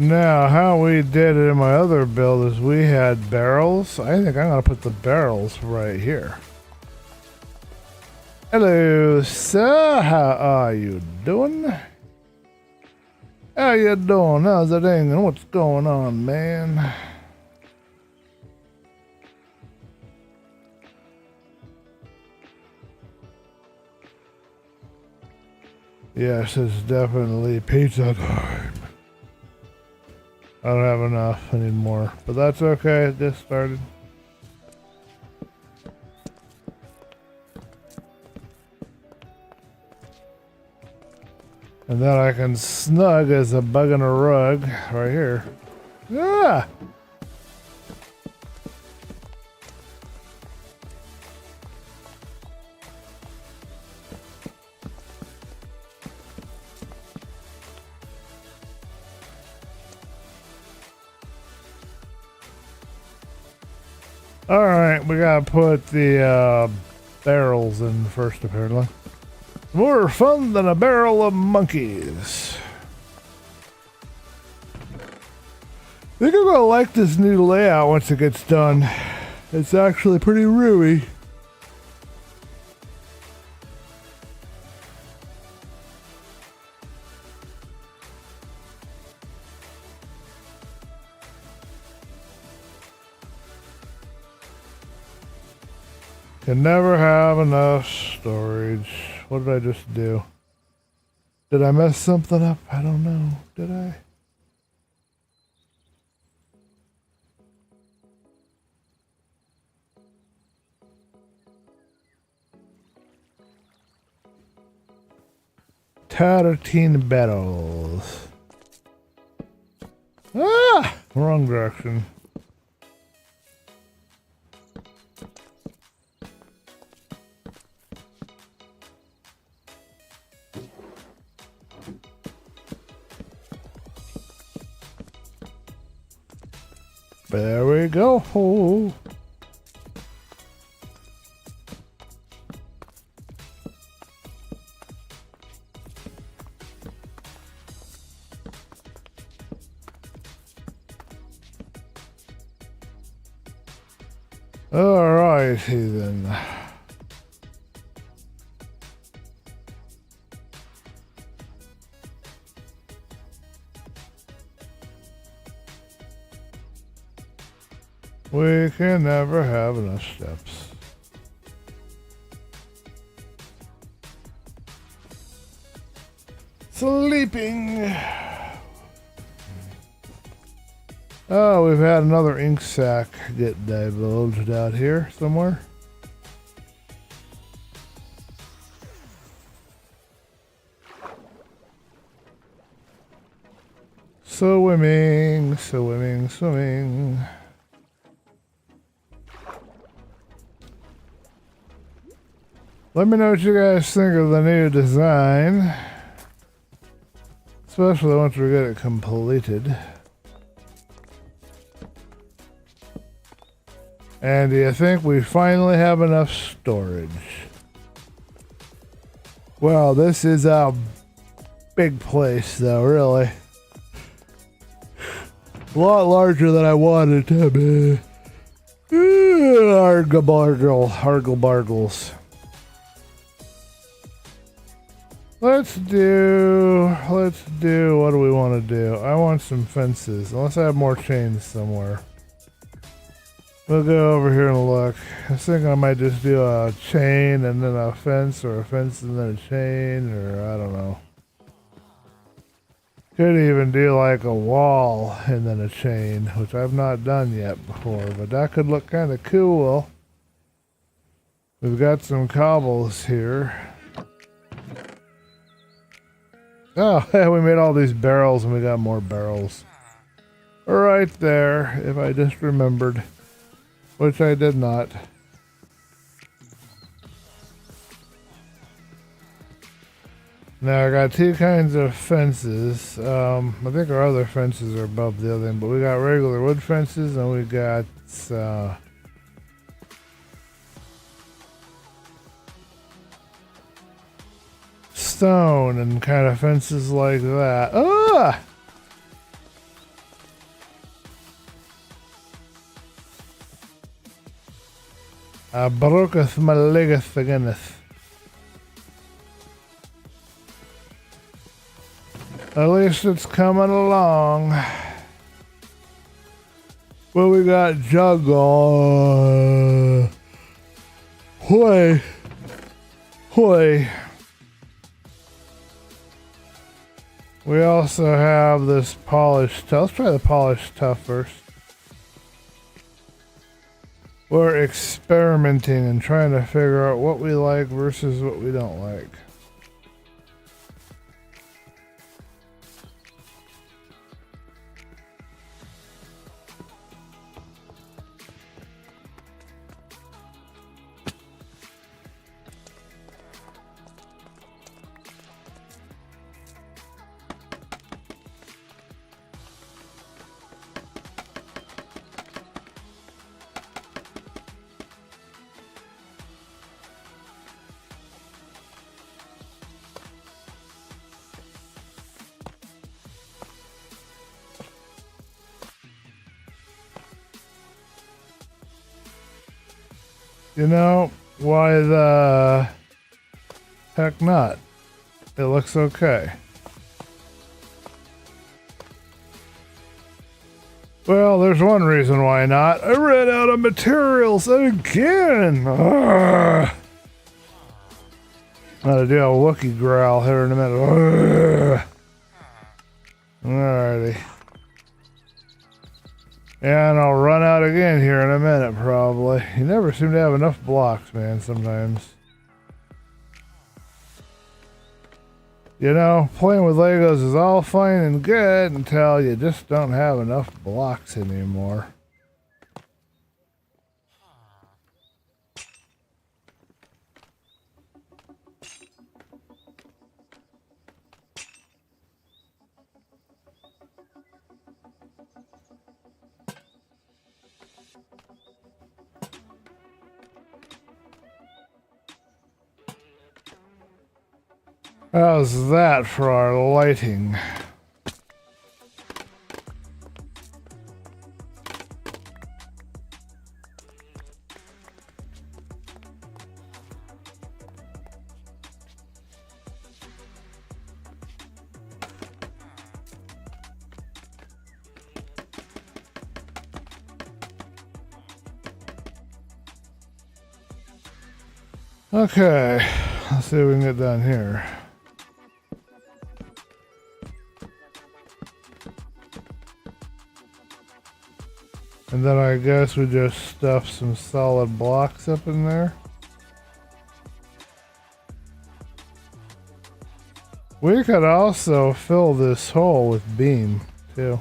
Now, how we did it in my other build is we had barrels. I think I'm going to put the barrels right here. Hello, sir. How are you doing? How you doing? How's it going? What's going on, man? Yes, it's definitely pizza time. I don't have enough anymore, but that's okay. It just started. And then I can snug as a bug in a rug right here. Ah! All right, we gotta put the barrels in first, apparently. More fun than a barrel of monkeys. I think I'm gonna like this new layout once it gets done. It's actually pretty roomy. Can never have enough storage. What did I just do? Did I mess something up? I don't know. Did I? Tartine barrels. Ah! Wrong direction. There we go. Alrighty then. We can never have enough steps. Sleeping. Oh, we've had another ink sac get divulged out here somewhere. Swimming, swimming, swimming. Let me know what you guys think of the new design. Especially once we get it completed. And do you think we finally have enough storage? Wow, this is a big place though, really. A lot larger than I wanted to be. Argle-bargles. Let's do, what do we want to do? I want some fences, unless I have more chains somewhere. We'll go over here and look. I think I might just do a chain and then a fence, or a fence and then a chain, or I don't know. Could even do like a wall and then a chain, which I've not done yet before, but that could look kind of cool. We've got some cobbles here. Oh, we made all these barrels and we got more barrels. Right there, if I just remembered. Which I did not. Now I got two kinds of fences. I think our other fences are above the other end, but we got regular wood fences and we got stone and kind of fences like that. Ah! I broketh my leggeth againeth. At least it's coming along. Well, we got jungle. Hoy. Hoy. We also have this polished tuff. Let's try the polished tuff first. We're experimenting and trying to figure out what we like versus what we don't like. You know, why the heck not? It looks okay. Well, there's one reason why not. I ran out of materials again. Ugh. I'm gonna do a Wookiee growl here in a minute. Ugh. Alrighty. And I'll run out again here in a minute, probably. You never seem to have enough blocks, man, sometimes. You know, playing with Legos is all fine and good until you just don't have enough blocks anymore. How's that for our lighting? Okay, let's see what we can get done here. And then I guess we just stuff some solid blocks up in there. We could also fill this hole with beam, too.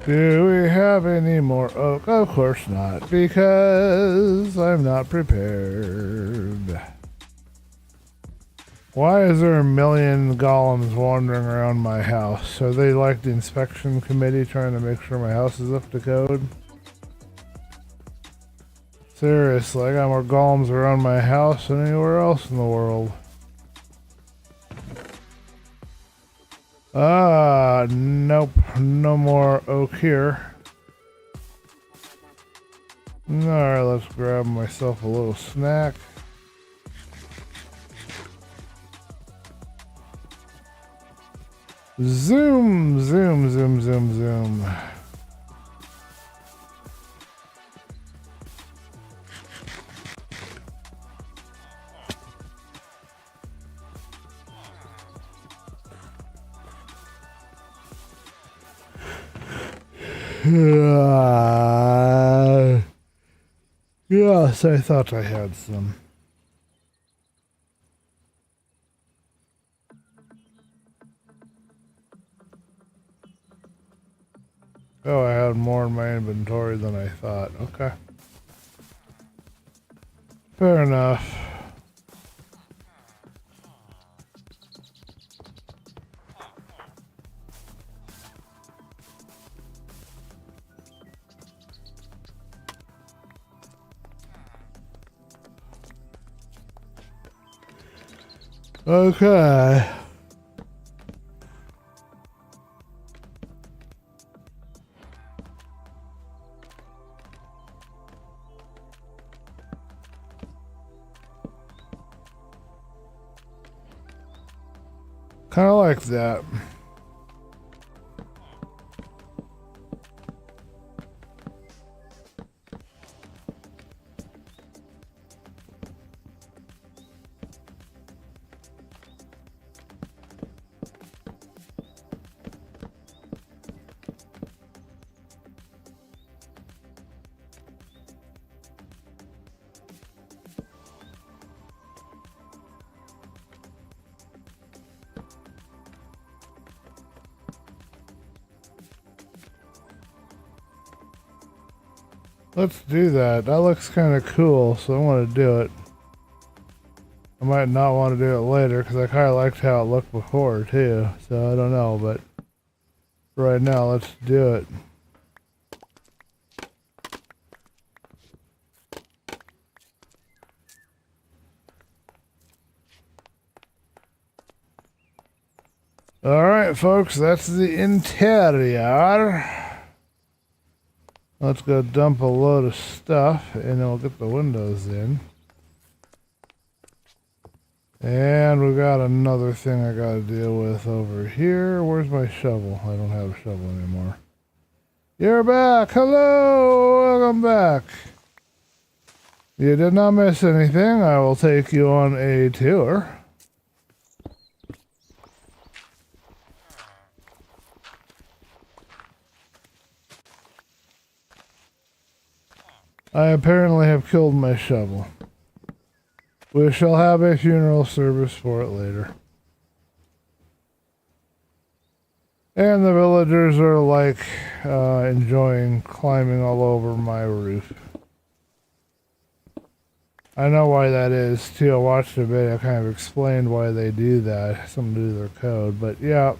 Do we have any more oak? Of course not, because I'm not prepared. Why is there a million golems wandering around my house? Are they like the inspection committee trying to make sure my house is up to code? Seriously, I got more golems around my house than anywhere else in the world. Ah, nope, no more oak here. Alright, let's grab myself a little snack. Zoom, zoom, zoom, zoom, zoom. Yes, I thought I had some. Oh, I had more in my inventory than I thought. Okay. Fair enough. Okay. Kind of like that. Let's do that. That looks kind of cool, so I want to do it. I might not want to do it later because I kind of liked how it looked before too. So I don't know, but right now let's do it. All right, folks, that's the interior. Let's go dump a load of stuff and then we'll get the windows in. And we got another thing I gotta deal with over here. Where's my shovel? I don't have a shovel anymore. You're back! Hello! Welcome back! You did not miss anything. I will take you on a tour. I apparently have killed my shovel. We shall have a funeral service for it later. And the villagers are like enjoying climbing all over my roof. I know why that is too. I watched a video kind of explained why they do that. Something to do with their code. But yeah.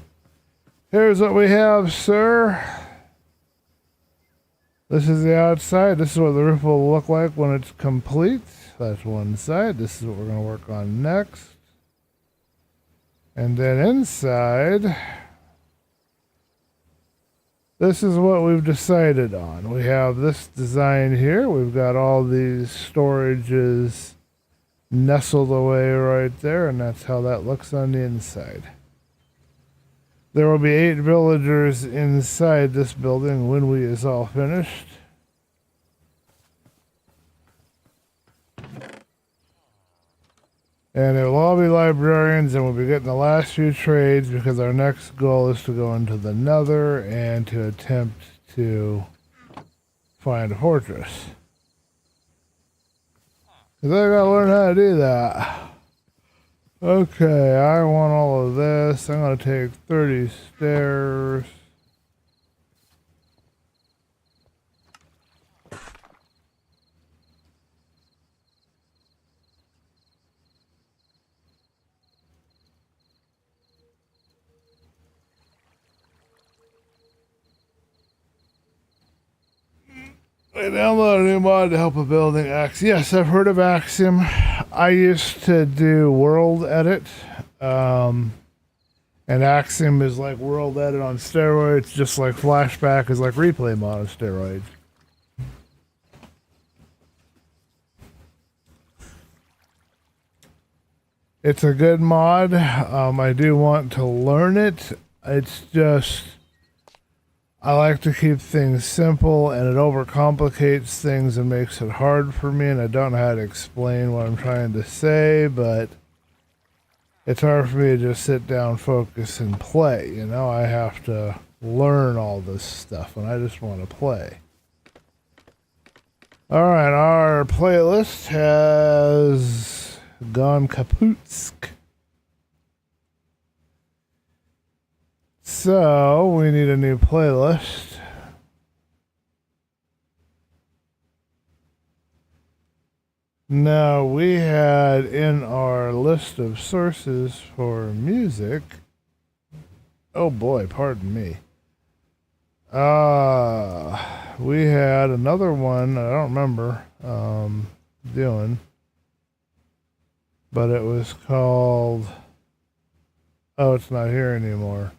Here's what we have, sir. This is the outside. This is what the roof will look like when it's complete. That's one side. This is what we're going to work on next. And then inside, this is what we've decided on. We have this design here. We've got all these storages nestled away right there, and that's how that looks on the inside. There will be 8 villagers inside this building when we is all finished. And it will all be librarians, and we'll be getting the last few trades because our next goal is to go into the Nether and to attempt to find a fortress. Because I gotta learn how to do that. Okay, I want all of this. I'm gonna take 30 stairs. I downloaded a new mod to help a building Axiom. Yes, I've heard of Axiom. I used to do World Edit. And Axiom is like World Edit on steroids, just like Flashback is like Replay mod on steroids. It's a good mod. I do want to learn it. It's just I like to keep things simple, and it overcomplicates things and makes it hard for me, and I don't know how to explain what I'm trying to say, but it's hard for me to just sit down, focus, and play. You know, I have to learn all this stuff, and I just want to play. Alright, our playlist has gone kaputsk. So, we need a new playlist. Now, we had in our list of sources for music. Oh boy, pardon me. We had another one I don't remember doing. But it was called Oh, it's not here anymore.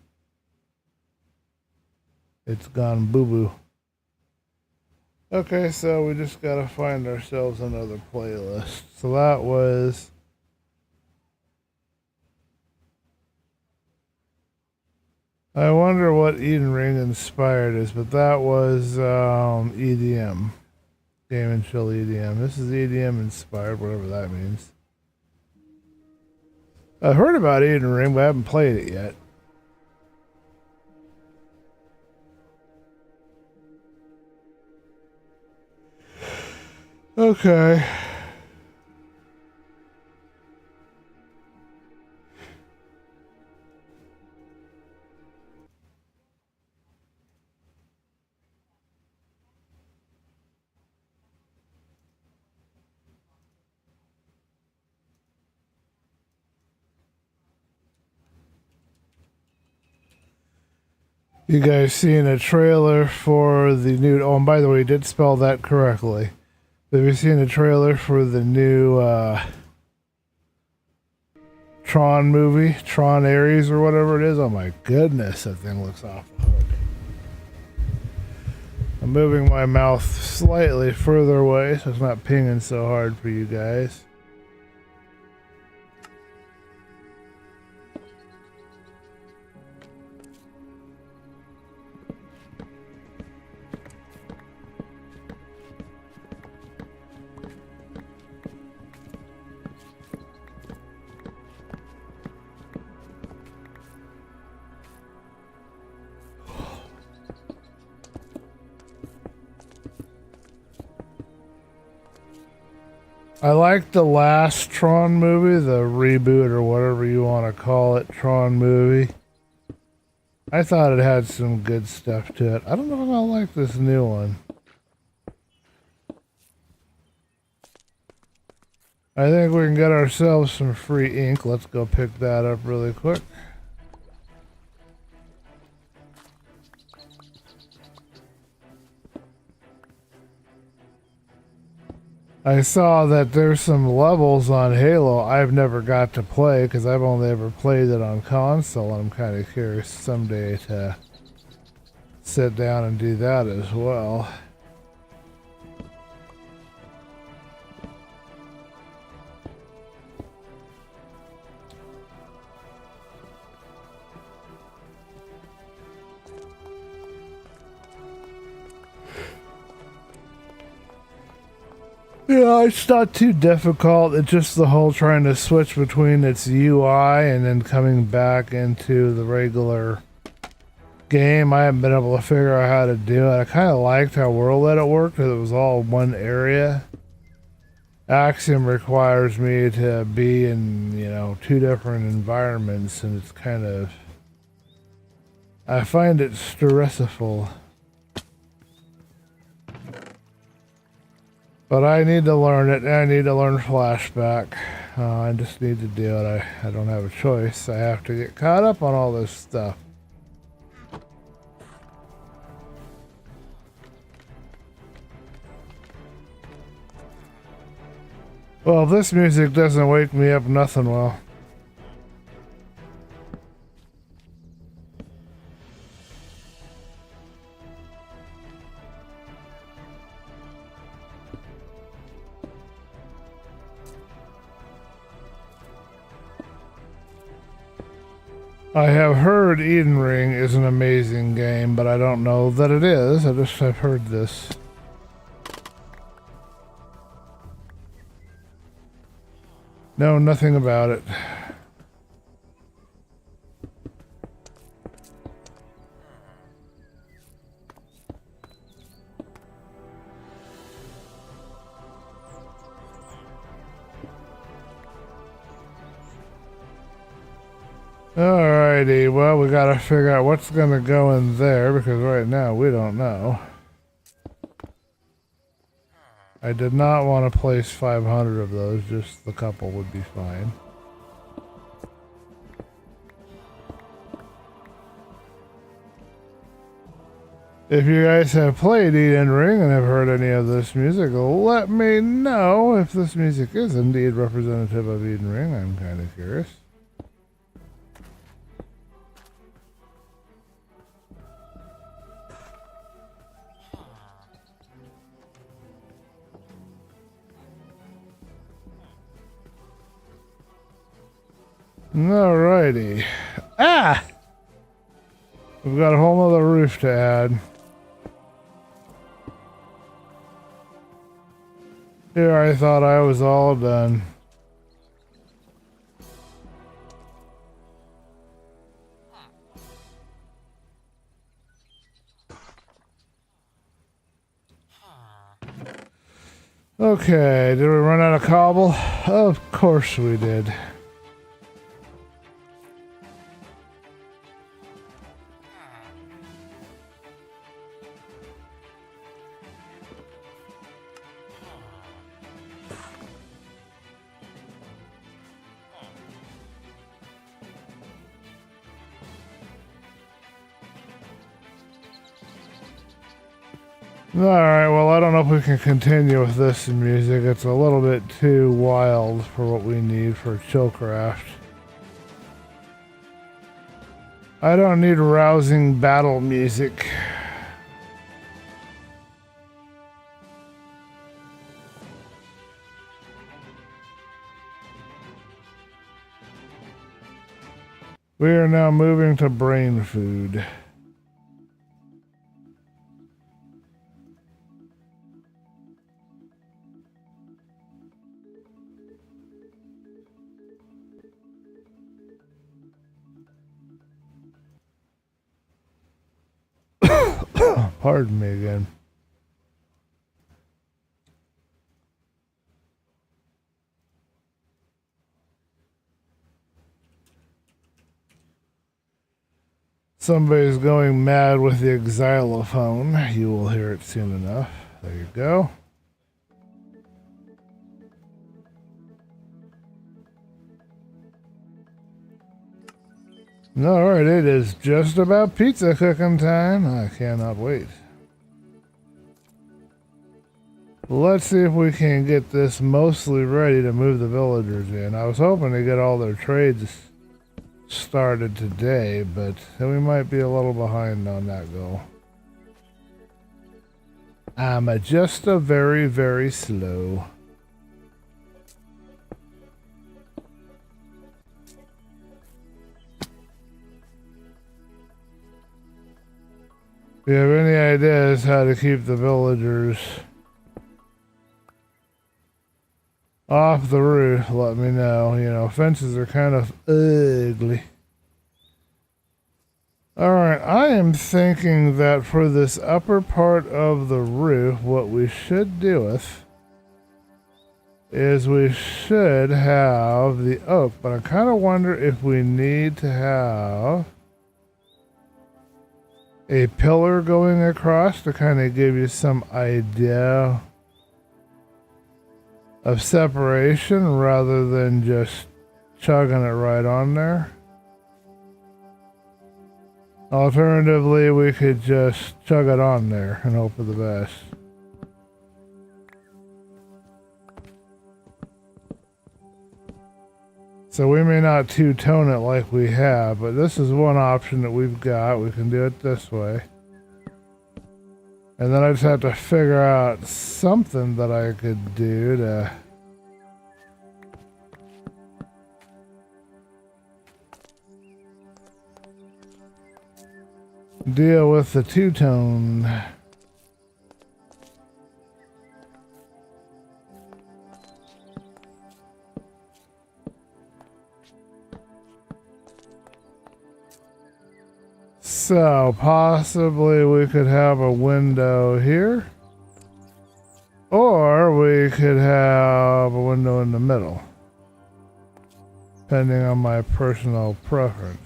It's gone boo-boo. Okay, so we just gotta find ourselves another playlist. So that was... I wonder what Eden Ring inspired us, but that was EDM. Game and Chill EDM. This is EDM inspired, whatever that means. I've heard about Eden Ring, but I haven't played it yet. Okay. You guys seen a trailer for the new... Oh, and by the way, you did spell that correctly. Have you seen a trailer for the new Tron movie? Tron Ares or whatever it is? Oh my goodness, that thing looks off the hook. I'm moving my mouth slightly further away so it's not pinging so hard for you guys. I like the last Tron movie, the reboot or whatever you want to call it, Tron movie. I thought it had some good stuff to it. I don't know if I like this new one. I think we can get ourselves some free ink. Let's go pick that up really quick. I saw that there's some levels on Halo I've never got to play because I've only ever played it on console. I'm kind of curious someday to sit down and do that as well. Yeah, it's not too difficult. It's just the whole trying to switch between its UI and then coming back into the regular game. I haven't been able to figure out how to do it. I kind of liked how World Edit worked because it was all one area. Axiom requires me to be in, you know, two different environments, and it's kind of... I find it stressful. But I need to learn it. I need to learn Flashback. I just need to do it. I don't have a choice. I have to get caught up on all this stuff. Well, if this music doesn't wake me up, nothing will. I have heard Eden Ring is an amazing game, but I don't know that it is. I just have heard this. No, nothing about it. Alrighty, well, we gotta figure out what's gonna go in there because right now we don't know. I did not want to place 500 of those, just the couple would be fine. If you guys have played Eden Ring and have heard any of this music, let me know if this music is indeed representative of Eden Ring. I'm kind of curious. Alrighty. Ah! We've got a whole other roof to add. Here I thought I was all done. Okay, did we run out of cobble? Of course we did. Alright, well, I don't know if we can continue with this music. It's a little bit too wild for what we need for ChillCraft. I don't need rousing battle music. We are now moving to brain food. Pardon me again. Somebody's going mad with the xylophone. You will hear it soon enough. There you go. Alright, it is just about pizza cooking time. I cannot wait. Let's see if we can get this mostly ready to move the villagers in. I was hoping to get all their trades started today, but we might be a little behind on that goal. I'm just a very, very slow. If you have any ideas how to keep the villagers off the roof, let me know. You know, fences are kind of ugly. Alright, I am thinking that for this upper part of the roof, what we should do with is we should have the oak, but I kind of wonder if we need to have a pillar going across to kind of give you some idea of separation rather than just chugging it right on there. Alternatively, we could just chug it on there and hope for the best. So we may not two-tone it like we have, but this is one option that we've got. We can do it this way. And then I just have to figure out something that I could do to deal with the two-tone. So, possibly we could have a window here. Or we could have a window in the middle. Depending on my personal preference.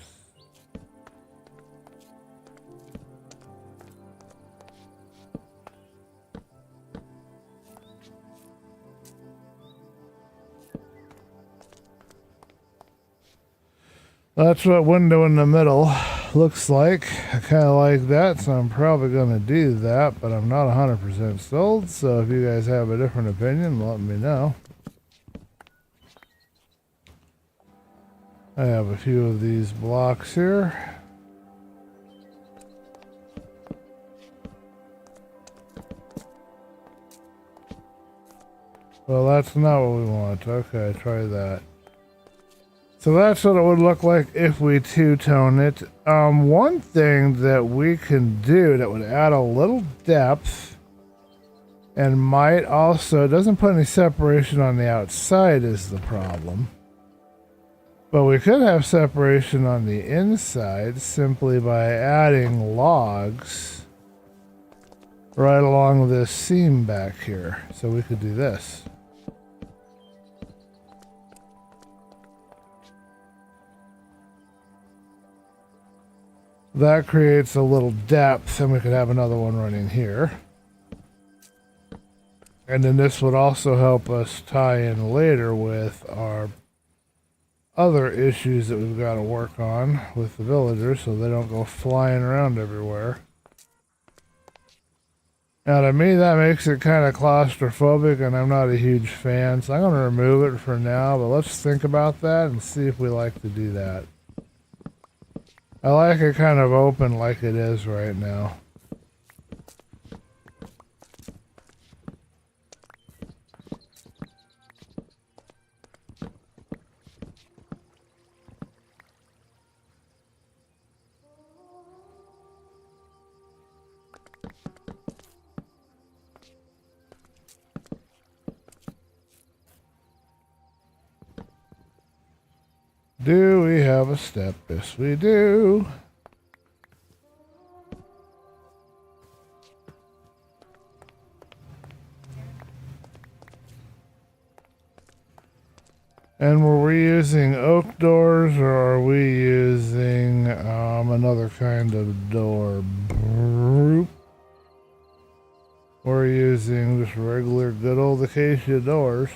That's what window in the middle looks like. I kind of like that, so I'm probably going to do that, but I'm not 100% sold, so if you guys have a different opinion, let me know. I have a few of these blocks here. Well, that's not what we want. Okay, try that. So that's what it would look like if we two-tone it. One thing that we can do that would add a little depth and might also, doesn't put any separation on the outside is the problem. But we could have separation on the inside simply by adding logs right along this seam back here. So we could do this. That creates a little depth, and we could have another one running here. And then this would also help us tie in later with our other issues that we've got to work on with the villagers so they don't go flying around everywhere. Now to me that makes it kind of claustrophobic, and I'm not a huge fan, so I'm going to remove it for now, but let's think about that and see if we like to do that. I like it kind of open like it is right now. Do we have a step? Yes, we do. And were we using oak doors, or are we using another kind of door? We're using just regular good old acacia doors.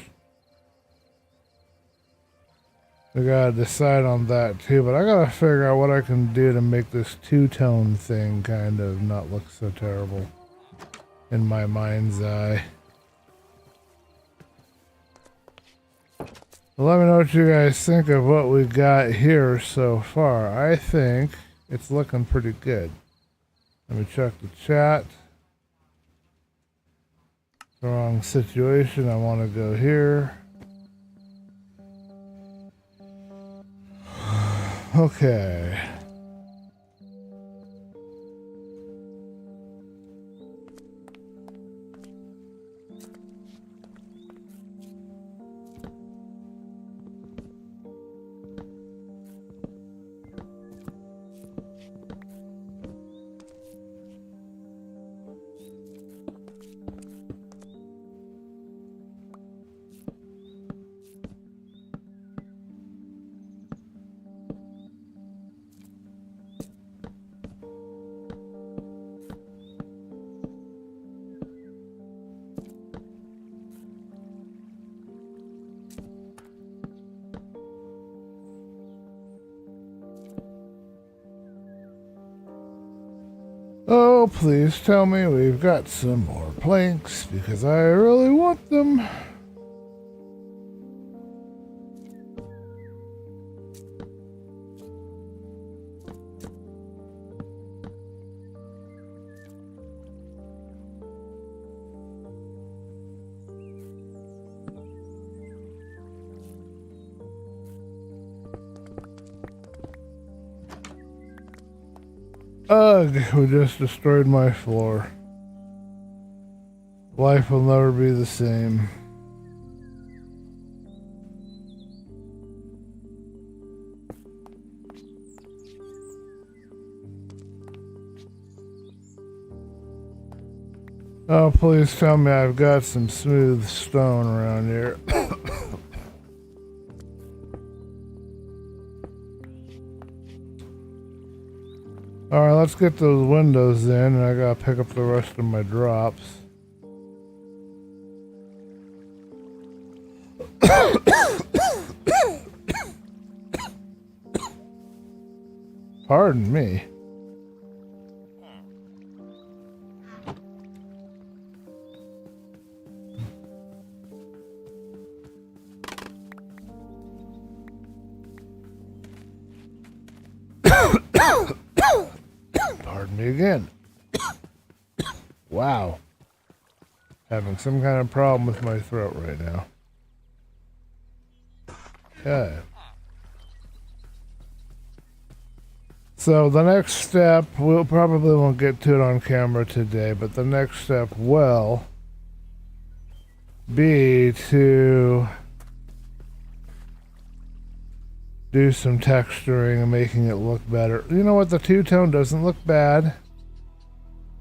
I gotta decide on that too, but I gotta figure out what I can do to make this two-tone thing kind of not look so terrible in my mind's eye. Let me know what you guys think of what we got here so far. I think it's looking pretty good. Let me check the chat. Wrong situation. I want to go here. Okay. Oh, please tell me we've got some more planks, because I really want them. Ugh, we just destroyed my floor. Life will never be the same. Oh, please tell me I've got some smooth stone around here. Alright, let's get those windows in, and I gotta pick up the rest of my drops. Pardon me. Pardon me again. Wow. Having some kind of problem with my throat right now. Okay. So the next step, we'll probably won't get to it on camera today, but the next step will be to do some texturing and making it look better. You know what? The two-tone doesn't look bad.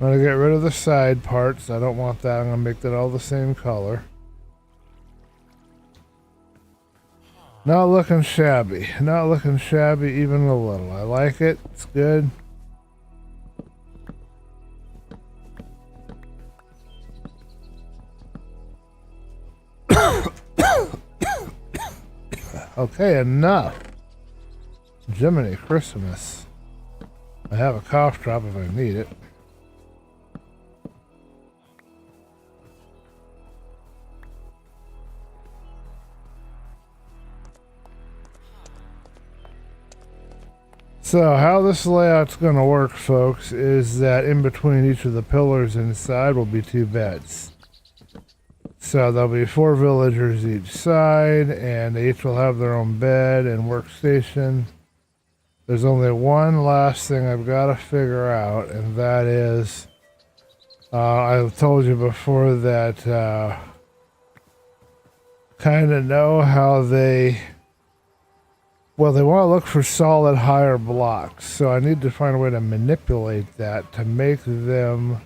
I'm going to get rid of the side parts. I don't want that. I'm going to make that all the same color. Not looking shabby. Not looking shabby even a little. I like it. It's good. Okay, enough. Jiminy Christmas. I have a cough drop if I need it. So how this layout's going to work, folks, is that in between each of the pillars inside will be 2 beds. So there'll be 4 villagers each side, and they each will have their own bed and workstation. There's only one last thing I've got to figure out, and that is, I've told you before that kind of know how they... Well, they want to look for solid higher blocks, so I need to find a way to manipulate that to make them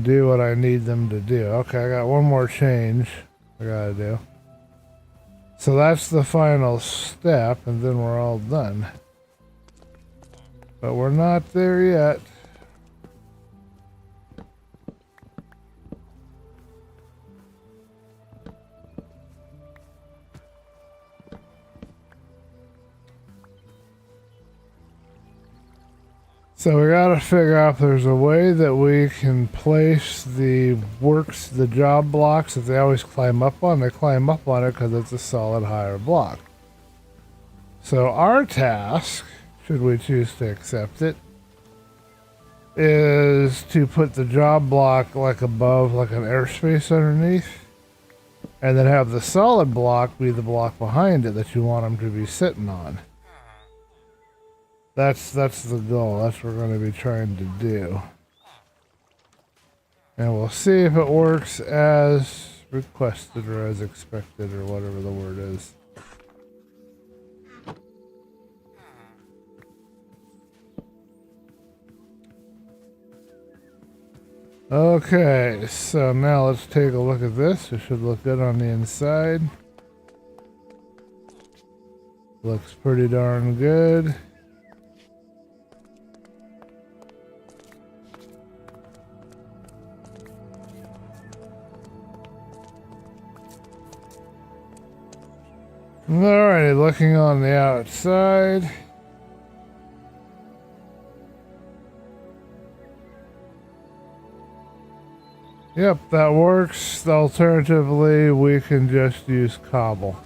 do what I need them to do. Okay, I got one more change I gotta do. So that's the final step, and then we're all done. But we're not there yet. So we gotta figure out if there's a way that we can place the job blocks that they always climb up on. They climb up on it because it's a solid higher block. So our task, should we choose to accept it, is to put the job block like above, like an airspace underneath, and then have the solid block be the block behind it that you want them to be sitting on. That's the goal. That's what we're going to be trying to do. And we'll see if it works as requested or as expected or whatever the word is. Okay, so now let's take a look at this. It should look good on the inside. Looks pretty darn good. Alrighty, looking on the outside. Yep, that works. Alternatively, we can just use cobble.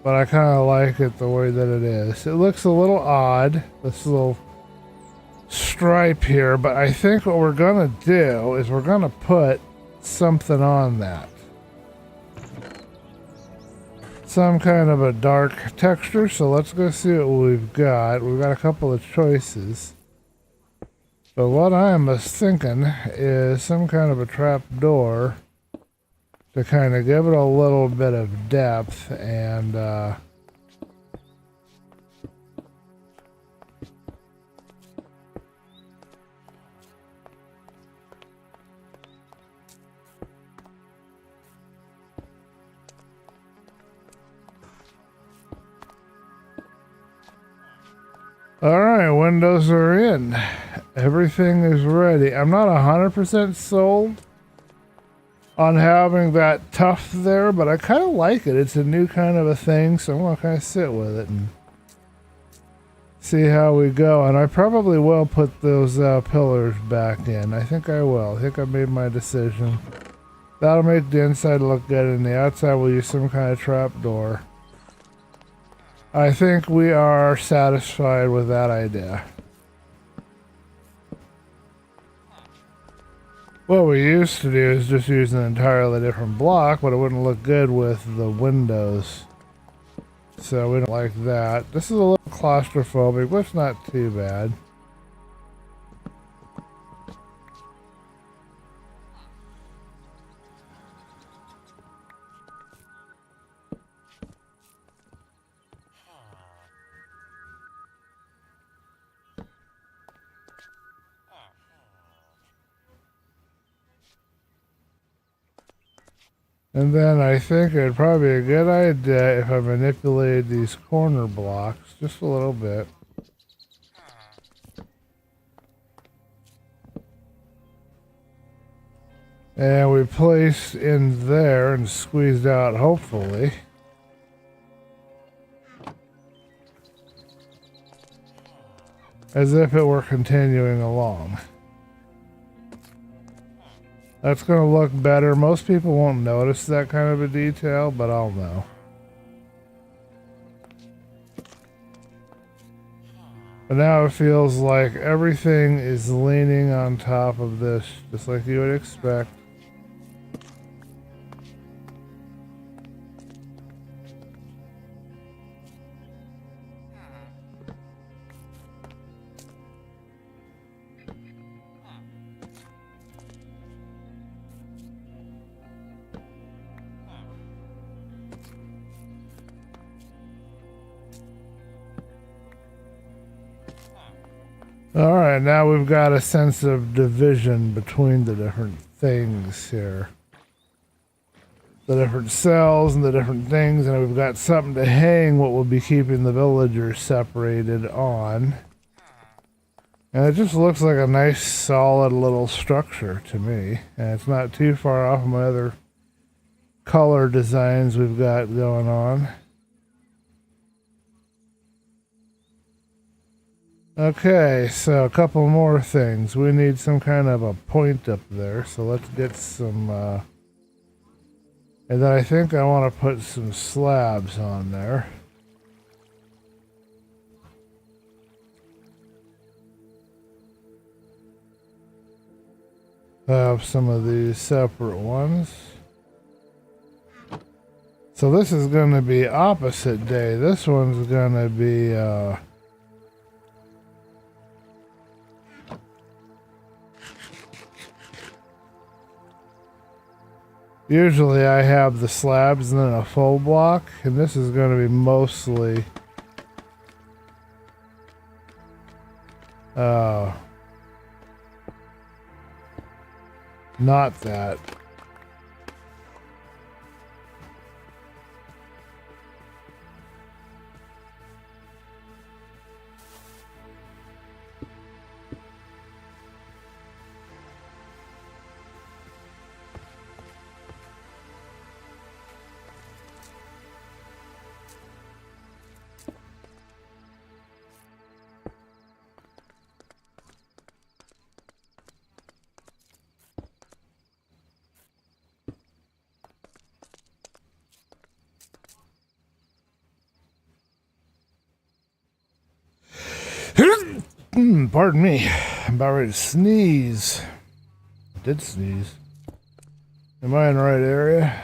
But I kind of like it the way that it is. It looks a little odd, this little stripe here, but I think what we're gonna do is we're gonna put something on that. Some kind of a dark texture, so let's go see what we've got. We've got a couple of choices. But what I'm thinking is some kind of a trap door to kind of give it a little bit of depth and alright, windows are in. Everything is ready. I'm not 100% sold on having that tuft there, but I kind of like it. It's a new kind of a thing, so I'm going to kind of sit with it and see how we go. And I probably will put those pillars back in. I think I will. I think I made my decision. That'll make the inside look good, and the outside we'll use some kind of trap door. I think we are satisfied with that idea. What we used to do is just use an entirely different block, but it wouldn't look good with the windows. so we don't like that. This is a little claustrophobic, but it's not too bad. And then I think it'd probably be a good idea if I manipulated these corner blocks just a little bit. And we placed in there and squeezed out, hopefully. As if it were continuing along. That's going to look better. Most people won't notice that kind of a detail, but I'll know. But now it feels like everything is leaning on top of this, just like you would expect. All right, now we've got a sense of division between the different things here. The different cells and the different things, and we've got something to hang what will be keeping the villagers separated on. And it just looks like a nice solid little structure to me. And it's not too far off my other color designs we've got going on. Okay, so a couple more things. We need some kind of a point up there, so let's get some, and then I think I want to put some slabs on there. Have some of these separate ones. So this is going to be opposite day. This one's going to be, usually I have the slabs and then a full block, and this is going to be mostly not that. Pardon me. I'm about ready to sneeze. I did sneeze. Am I in the right area?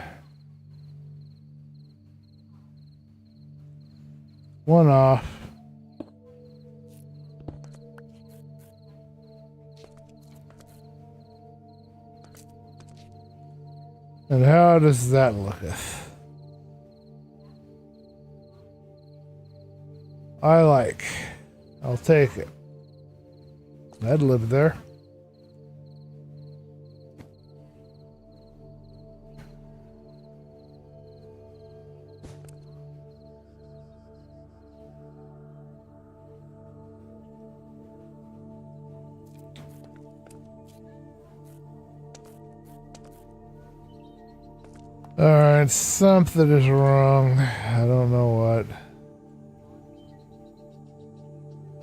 One off. And how does that looketh? I like. I'll take it. I'd live there. Alright, something is wrong. I don't know what.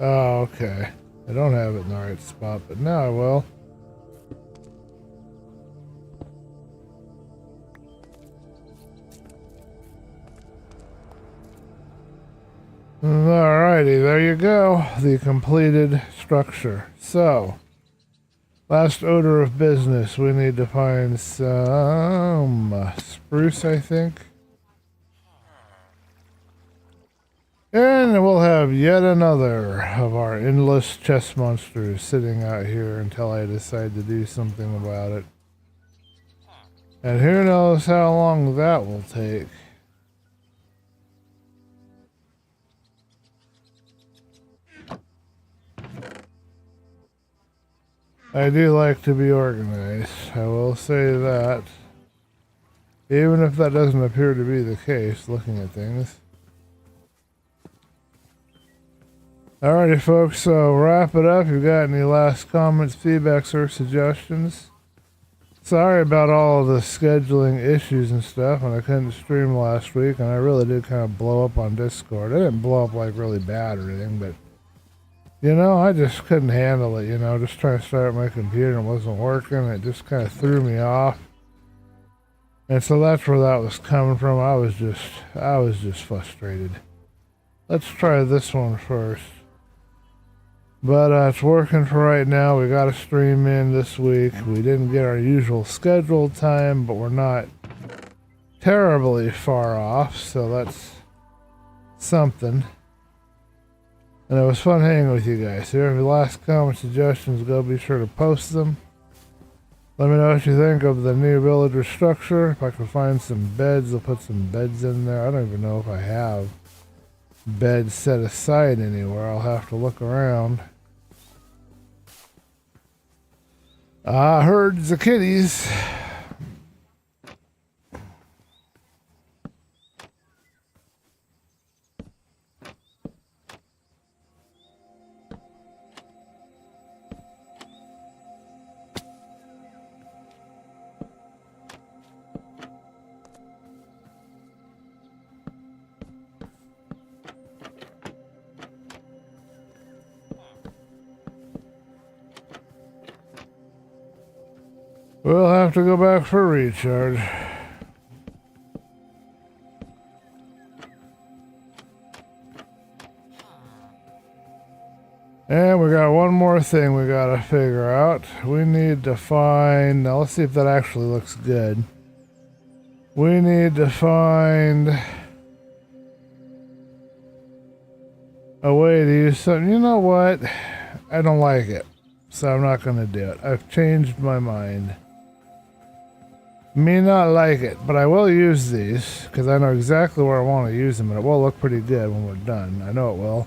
Oh, okay. I don't have it in the right spot, but now I will. Alrighty, there you go. The completed structure. So, last order of business. We need to find some spruce, I think. And we'll have yet another of our endless chest monsters sitting out here until I decide to do something about it. And who knows how long that will take. I do like to be organized, I will say that. Even if that doesn't appear to be the case, looking at things. Alrighty folks, so wrap it up. If you got any last comments, feedbacks, or suggestions? Sorry about all of the scheduling issues and stuff, and I couldn't stream last week, and I really did kind of blow up on Discord. I didn't blow up like really bad or anything, but you know, I just couldn't handle it, you know, just trying to start my computer and it wasn't working. It just kind of threw me off. And so that's where that was coming from. I was just frustrated. Let's try this one first. But it's working for right now. We got a stream in this week. We didn't get our usual scheduled time, but we're not terribly far off, so that's something. And it was fun hanging with you guys. So if your last comments, suggestions, go be sure to post them. Let me know what you think of the new villager structure. If I can find some beds, I'll put some beds in there. I don't even know if I have beds set aside anywhere. I'll have to look around. Herds of kitties. We'll have to go back for a recharge. And we got one more thing we gotta figure out. We need to find... Now let's see if that actually looks good. We need to find a way to use something. You know what? I don't like it. So I'm not gonna do it. I've changed my mind. Me not like it, but I will use these because I know exactly where I want to use them, and it will look pretty good when we're done. I know it will.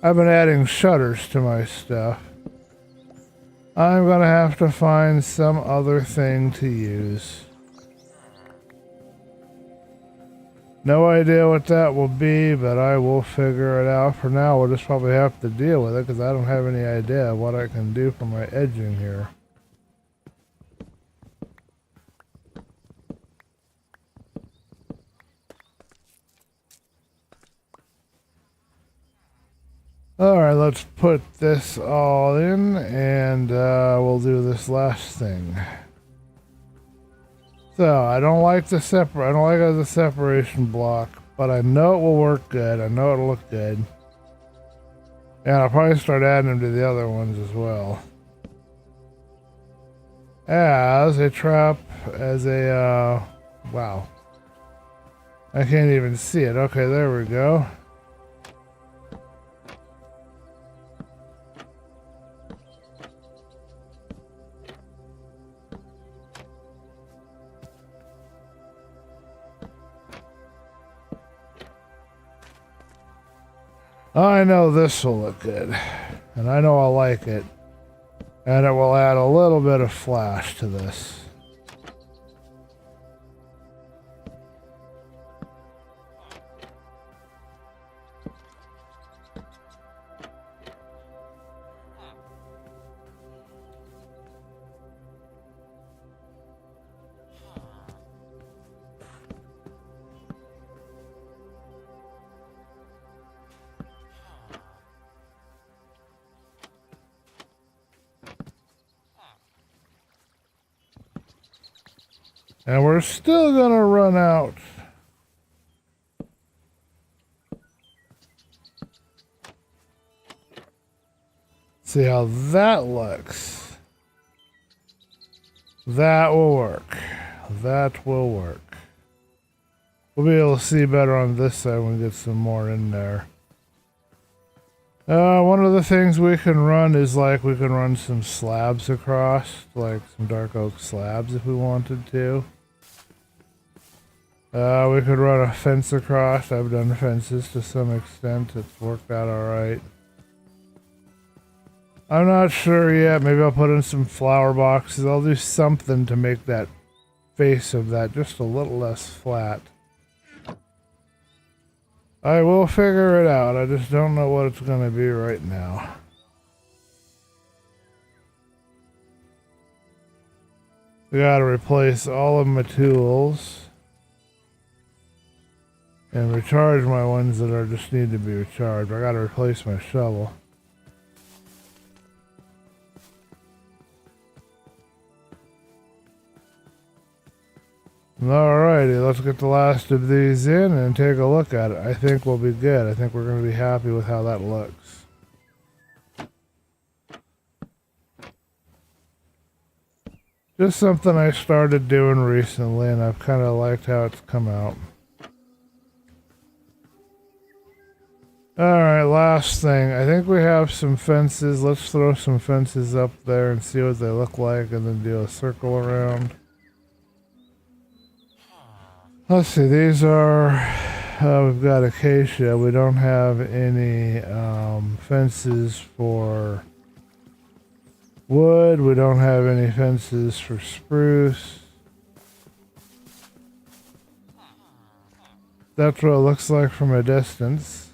I've been adding shutters to my stuff. I'm gonna have to find some other thing to use. No idea what that will be, but I will figure it out. For now, we'll just probably have to deal with it because I don't have any idea what I can do for my edging here. Alright, let's put this all in and we'll do this last thing. So, I don't like the separation block, but I know it will work good. I know it'll look good. And I'll probably start adding them to the other ones as well. As a trap, wow. I can't even see it. Okay, there we go. I know this will look good, and I know I'll like it, and it will add a little bit of flash to this. And we're still gonna run out. See how that looks. That will work. That will work. We'll be able to see better on this side when we get some more in there. One of the things we can run is like we can run some slabs across, like some dark oak slabs if we wanted to. We could run a fence across. I've done fences to some extent. It's worked out alright. I'm not sure yet. Maybe I'll put in some flower boxes. I'll do something to make that face of that just a little less flat. I will figure it out. I just don't know what it's going to be right now. We got to replace all of my tools and recharge my ones that are just need to be recharged. I got to replace my shovel. Alrighty, let's get the last of these in and take a look at it. I think we'll be good. I think we're going to be happy with how that looks. Just something I started doing recently and I've kind of liked how it's come out. Alright, last thing. I think we have some fences. Let's throw some fences up there and see what they look like and then do a circle around. Let's see, these are, we've got acacia. We don't have any fences for wood. We don't have any fences for spruce. That's what it looks like from a distance.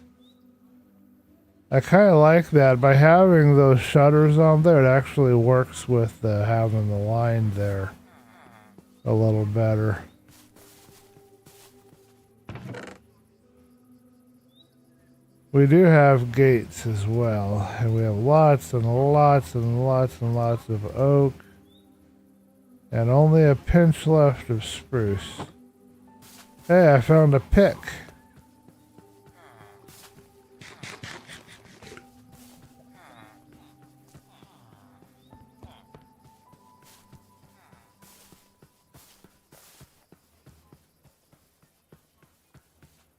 I kind of like that. By having those shutters on there, it actually works with having the line there a little better. We do have gates as well, and we have lots and lots and lots and lots of oak, and only a pinch left of spruce. Hey, I found a pick.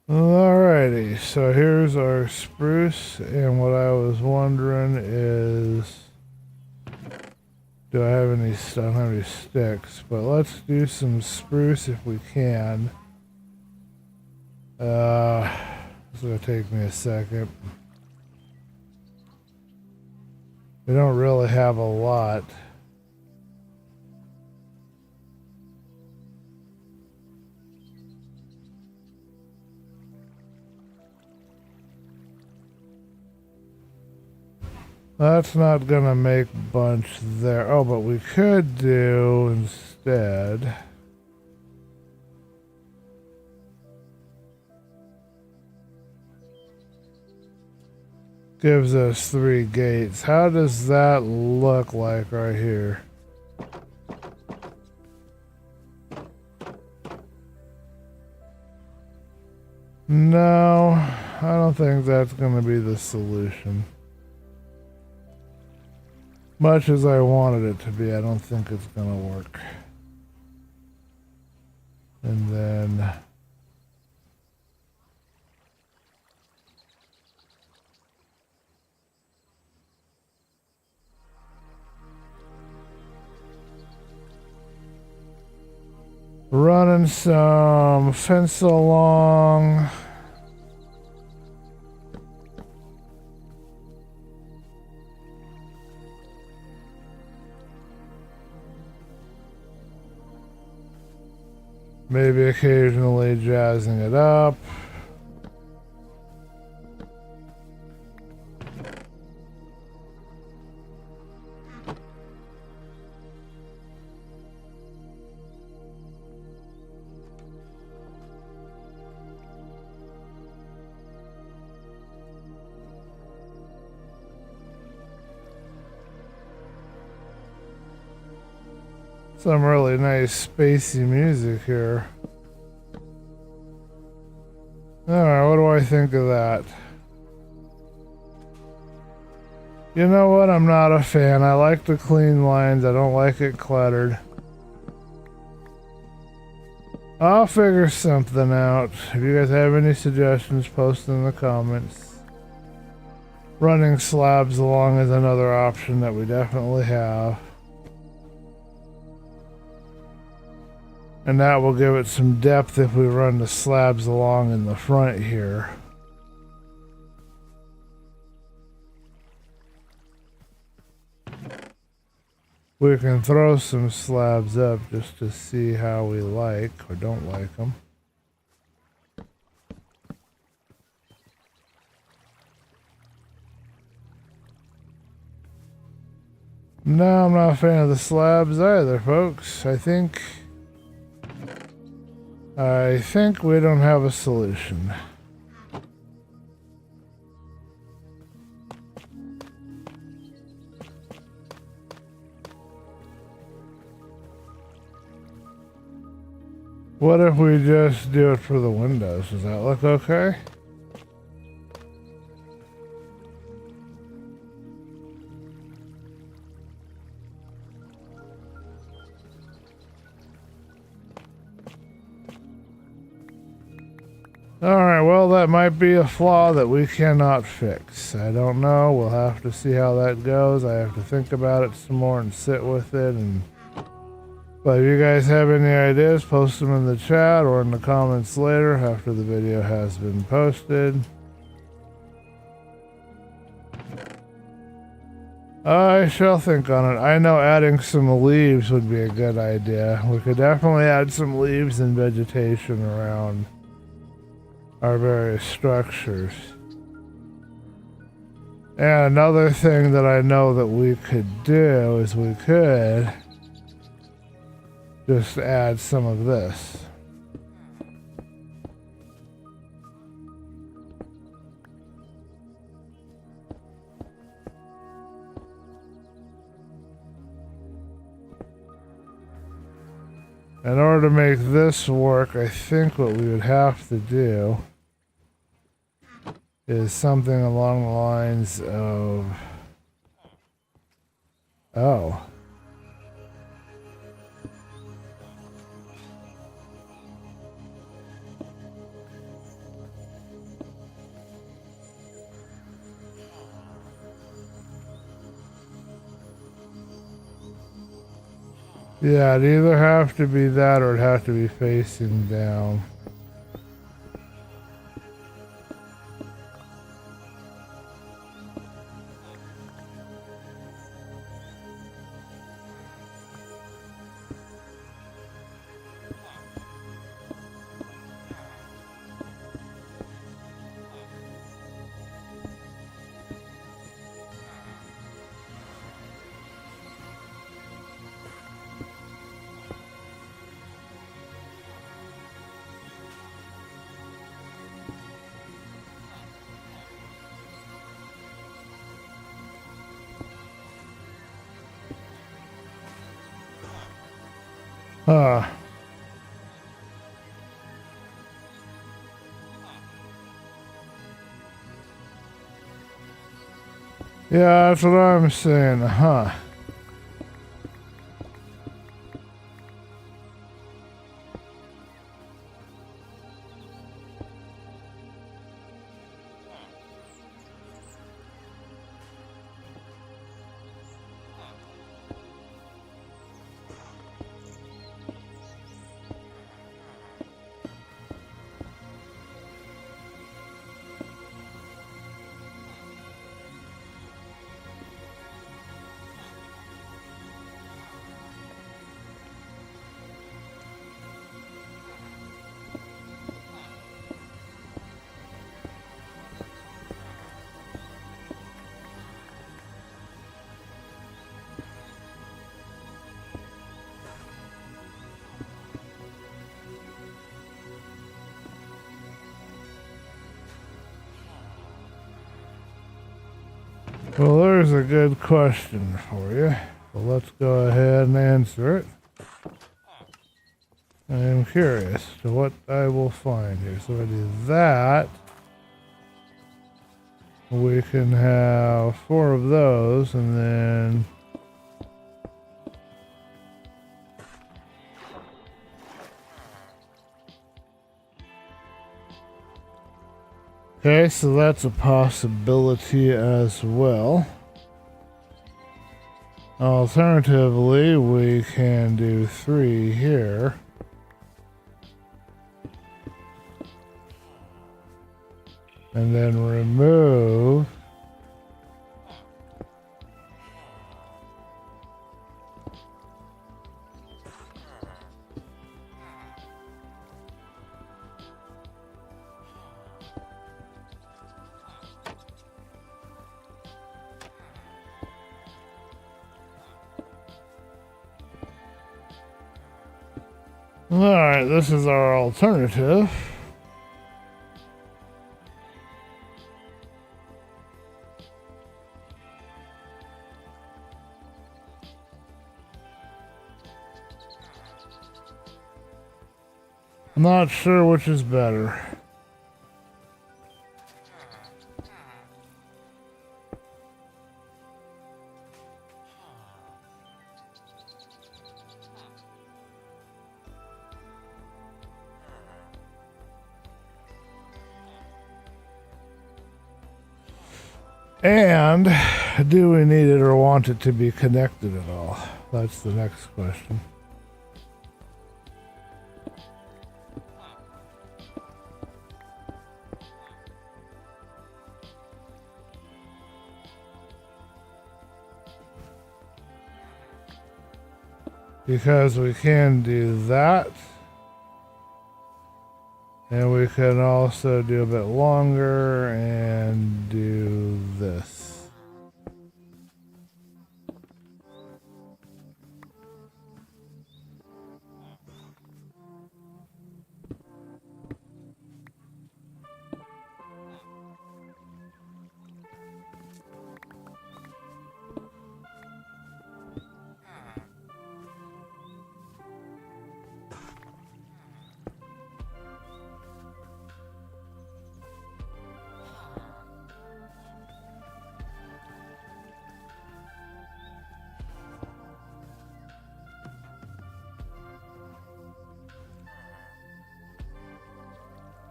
Alrighty, so here's our spruce, and what I was wondering is, do I have any, I don't have any sticks, but let's do some spruce if we can. It's gonna take me a second. We don't really have a lot. That's not gonna make bunch there. Oh, but we could do instead. Gives us 3 gates. How does that look like right here? No, I don't think that's gonna be the solution. Much as I wanted it to be, I don't think it's gonna work. And then running some fence along. Maybe occasionally jazzing it up. Some really nice spacey music here. Alright, what do I think of that? You know what? I'm not a fan. I like the clean lines. I don't like it cluttered. I'll figure something out. If you guys have any suggestions, post in the comments. running slabs along is another option that we definitely have. And that will give it some depth if we run the slabs along in the front here. We can throw some slabs up just to see how we like or don't like them. No, I'm not a fan of the slabs either, folks. I think we don't have a solution. What if we just do it for the windows? Does that look okay? Alright, well, that might be a flaw that we cannot fix. I don't know. We'll have to see how that goes. I have to think about it some more and sit with it. But if you guys have any ideas, post them in the chat or in the comments later after the video has been posted. I shall think on it. I know adding some leaves would be a good idea. We could definitely add some leaves and vegetation around our various structures. And another thing that I know that we could do is we could just add some of this. In order to make this work, I think what we would have to do is something along the lines of... Oh. Yeah, it'd either have to be that or it'd have to be facing down. Huh. Yeah, that's what I'm saying, huh? Well, there's a good question for you. So let's go ahead and answer it. I am curious to what I will find here. So I do that. We can have 4 of those and then... Okay, so that's a possibility as well. Alternatively, we can do 3 here. And then remove. Alright, this is our alternative. I'm not sure which is better. And do we need it or want it to be connected at all? That's the next question. Because we can do that. And we can also do a bit longer and do this.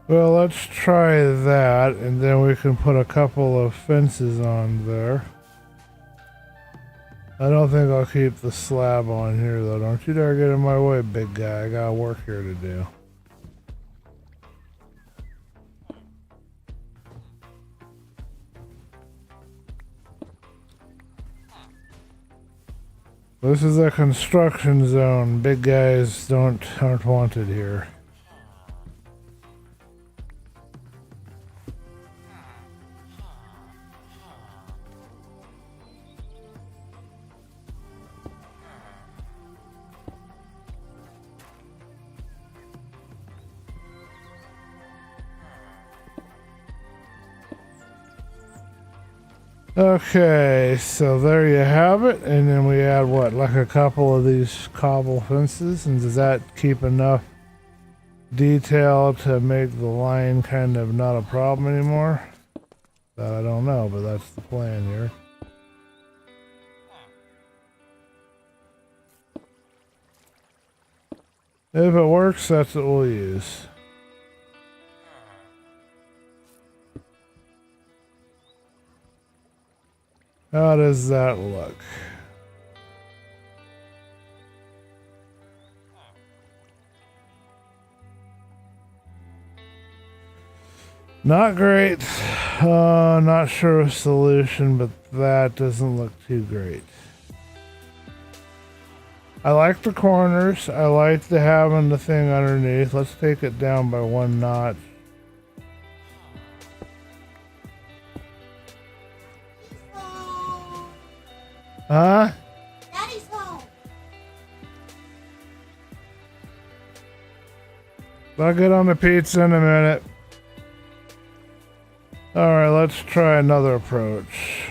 Well, let's try that, and then we can put a couple of fences on there. I don't think I'll keep the slab on here, though. Don't you dare get in my way, big guy. I got work here to do. This is a construction zone. Big guys aren't wanted here. Okay, so there you have it, and then we add what, like a couple of these cobble fences, and does that keep enough detail to make the line kind of not a problem anymore? That I don't know, but that's the plan here. If it works, that's what we'll use. How does that look? Not great. Not sure of solution, but that doesn't look too great. I like the corners. I like the having the thing underneath. Let's take it down by 1 notch. Huh? Daddy's home. I'll get on the pizza in a minute. Alright, let's try another approach.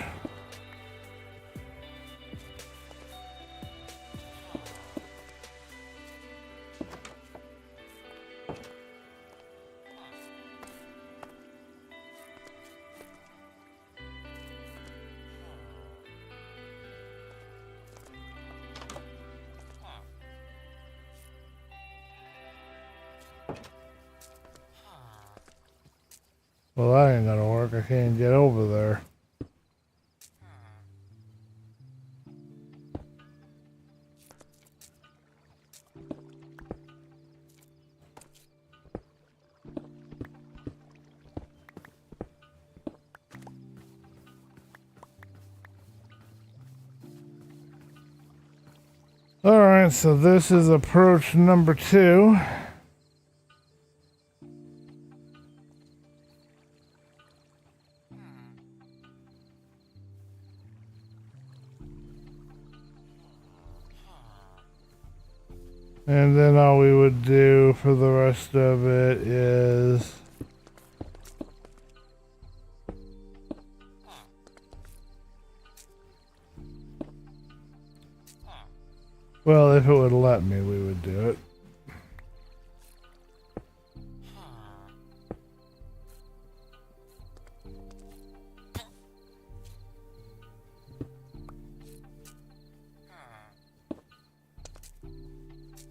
Well, that ain't gonna work. I can't get over there. Alright, so this is approach number 2. And then all we would do for the rest of it is well, if it would let me, we would do it.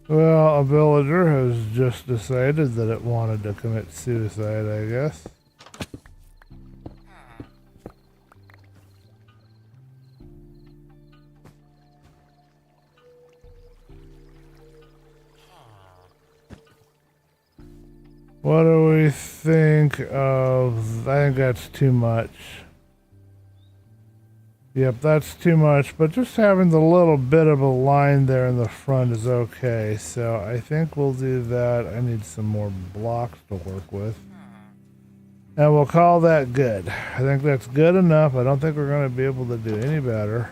Well, a villager has just decided that it wanted to commit suicide, I guess. What do we think of... I think that's too much. Yep, that's too much, but just having the little bit of a line there in the front is okay. So I think we'll do that. I need some more blocks to work with. And we'll call that good. I think that's good enough. I don't think we're going to be able to do any better.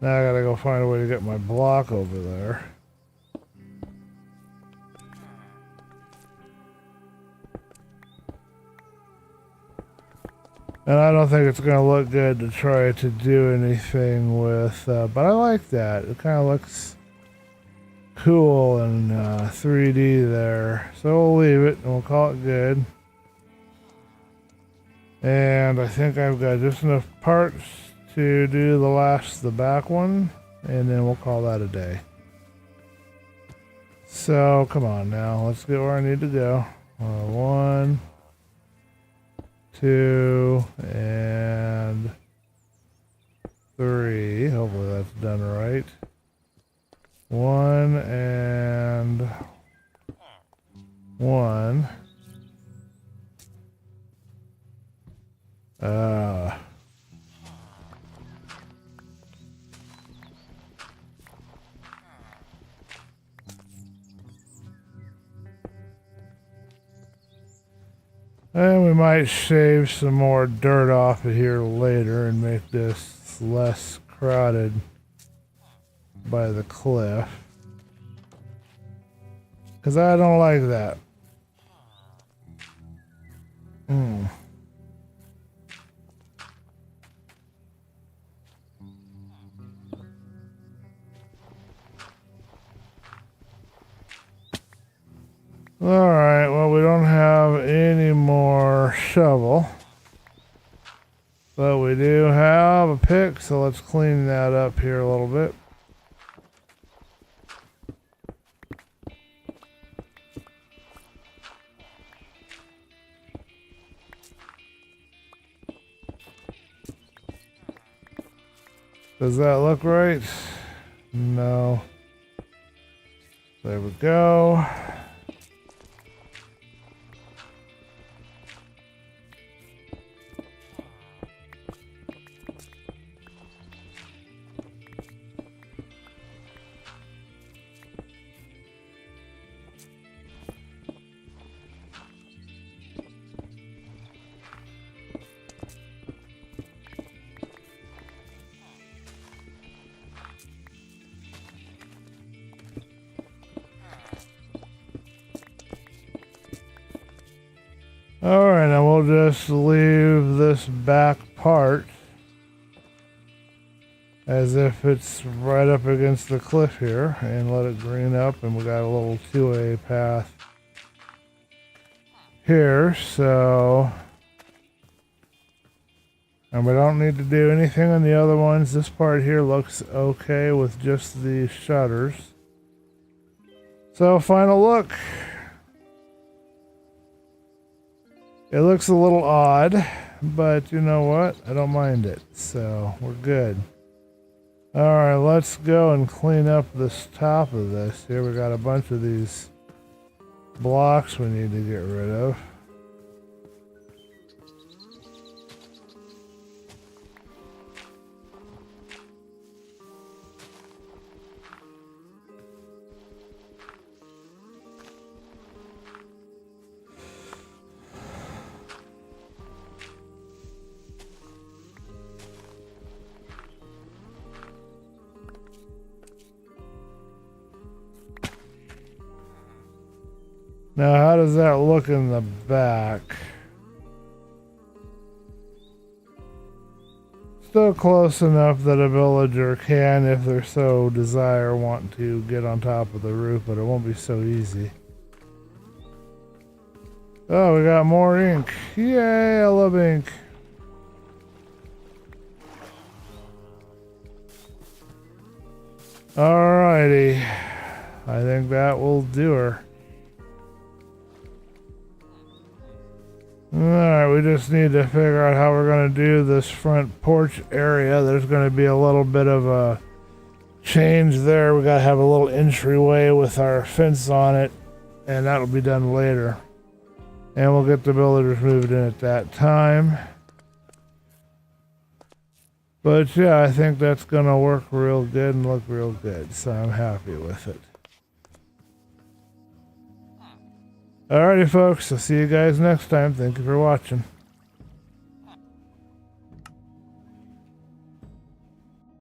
Now I gotta go find a way to get my block over there. And I don't think it's going to look good to try to do anything with, but I like that. It kind of looks cool in 3D there. So we'll leave it and we'll call it good. And I think I've got just enough parts to do the back one, and then we'll call that a day. So come on now, let's get where I need to go. 1, 2, and 3. Hopefully that's done right. 1 and 1. And we might shave some more dirt off of here later and make this less crowded by the cliff. Because I don't like that. Alright, well, we don't have any more shovel. But we do have a pick, so let's clean that up here a little bit. Does that look right? No. There we go. Alright, now we'll just leave this back part as if it's right up against the cliff here and let it green up, and we got a little two-way path here, so, and we don't need to do anything on the other ones. This part here looks okay with just the shutters. So final look. It looks a little odd, but you know what? I don't mind it, so we're good. Alright, let's go and clean up this top of this. Here we got a bunch of these blocks we need to get rid of. Now, how does that look in the back? Still close enough that a villager can, if they so desire, want to get on top of the roof, but it won't be so easy. Oh, we got more ink. Yay, I love ink. Alrighty. I think that will do her. Alright, we just need to figure out how we're going to do this front porch area. There's going to be a little bit of a change there. We got to have a little entryway with our fence on it, and that'll be done later. And we'll get the builders moved in at that time. But yeah, I think that's going to work real good and look real good, so I'm happy with it. Alrighty folks, I'll see you guys next time. Thank you for watching.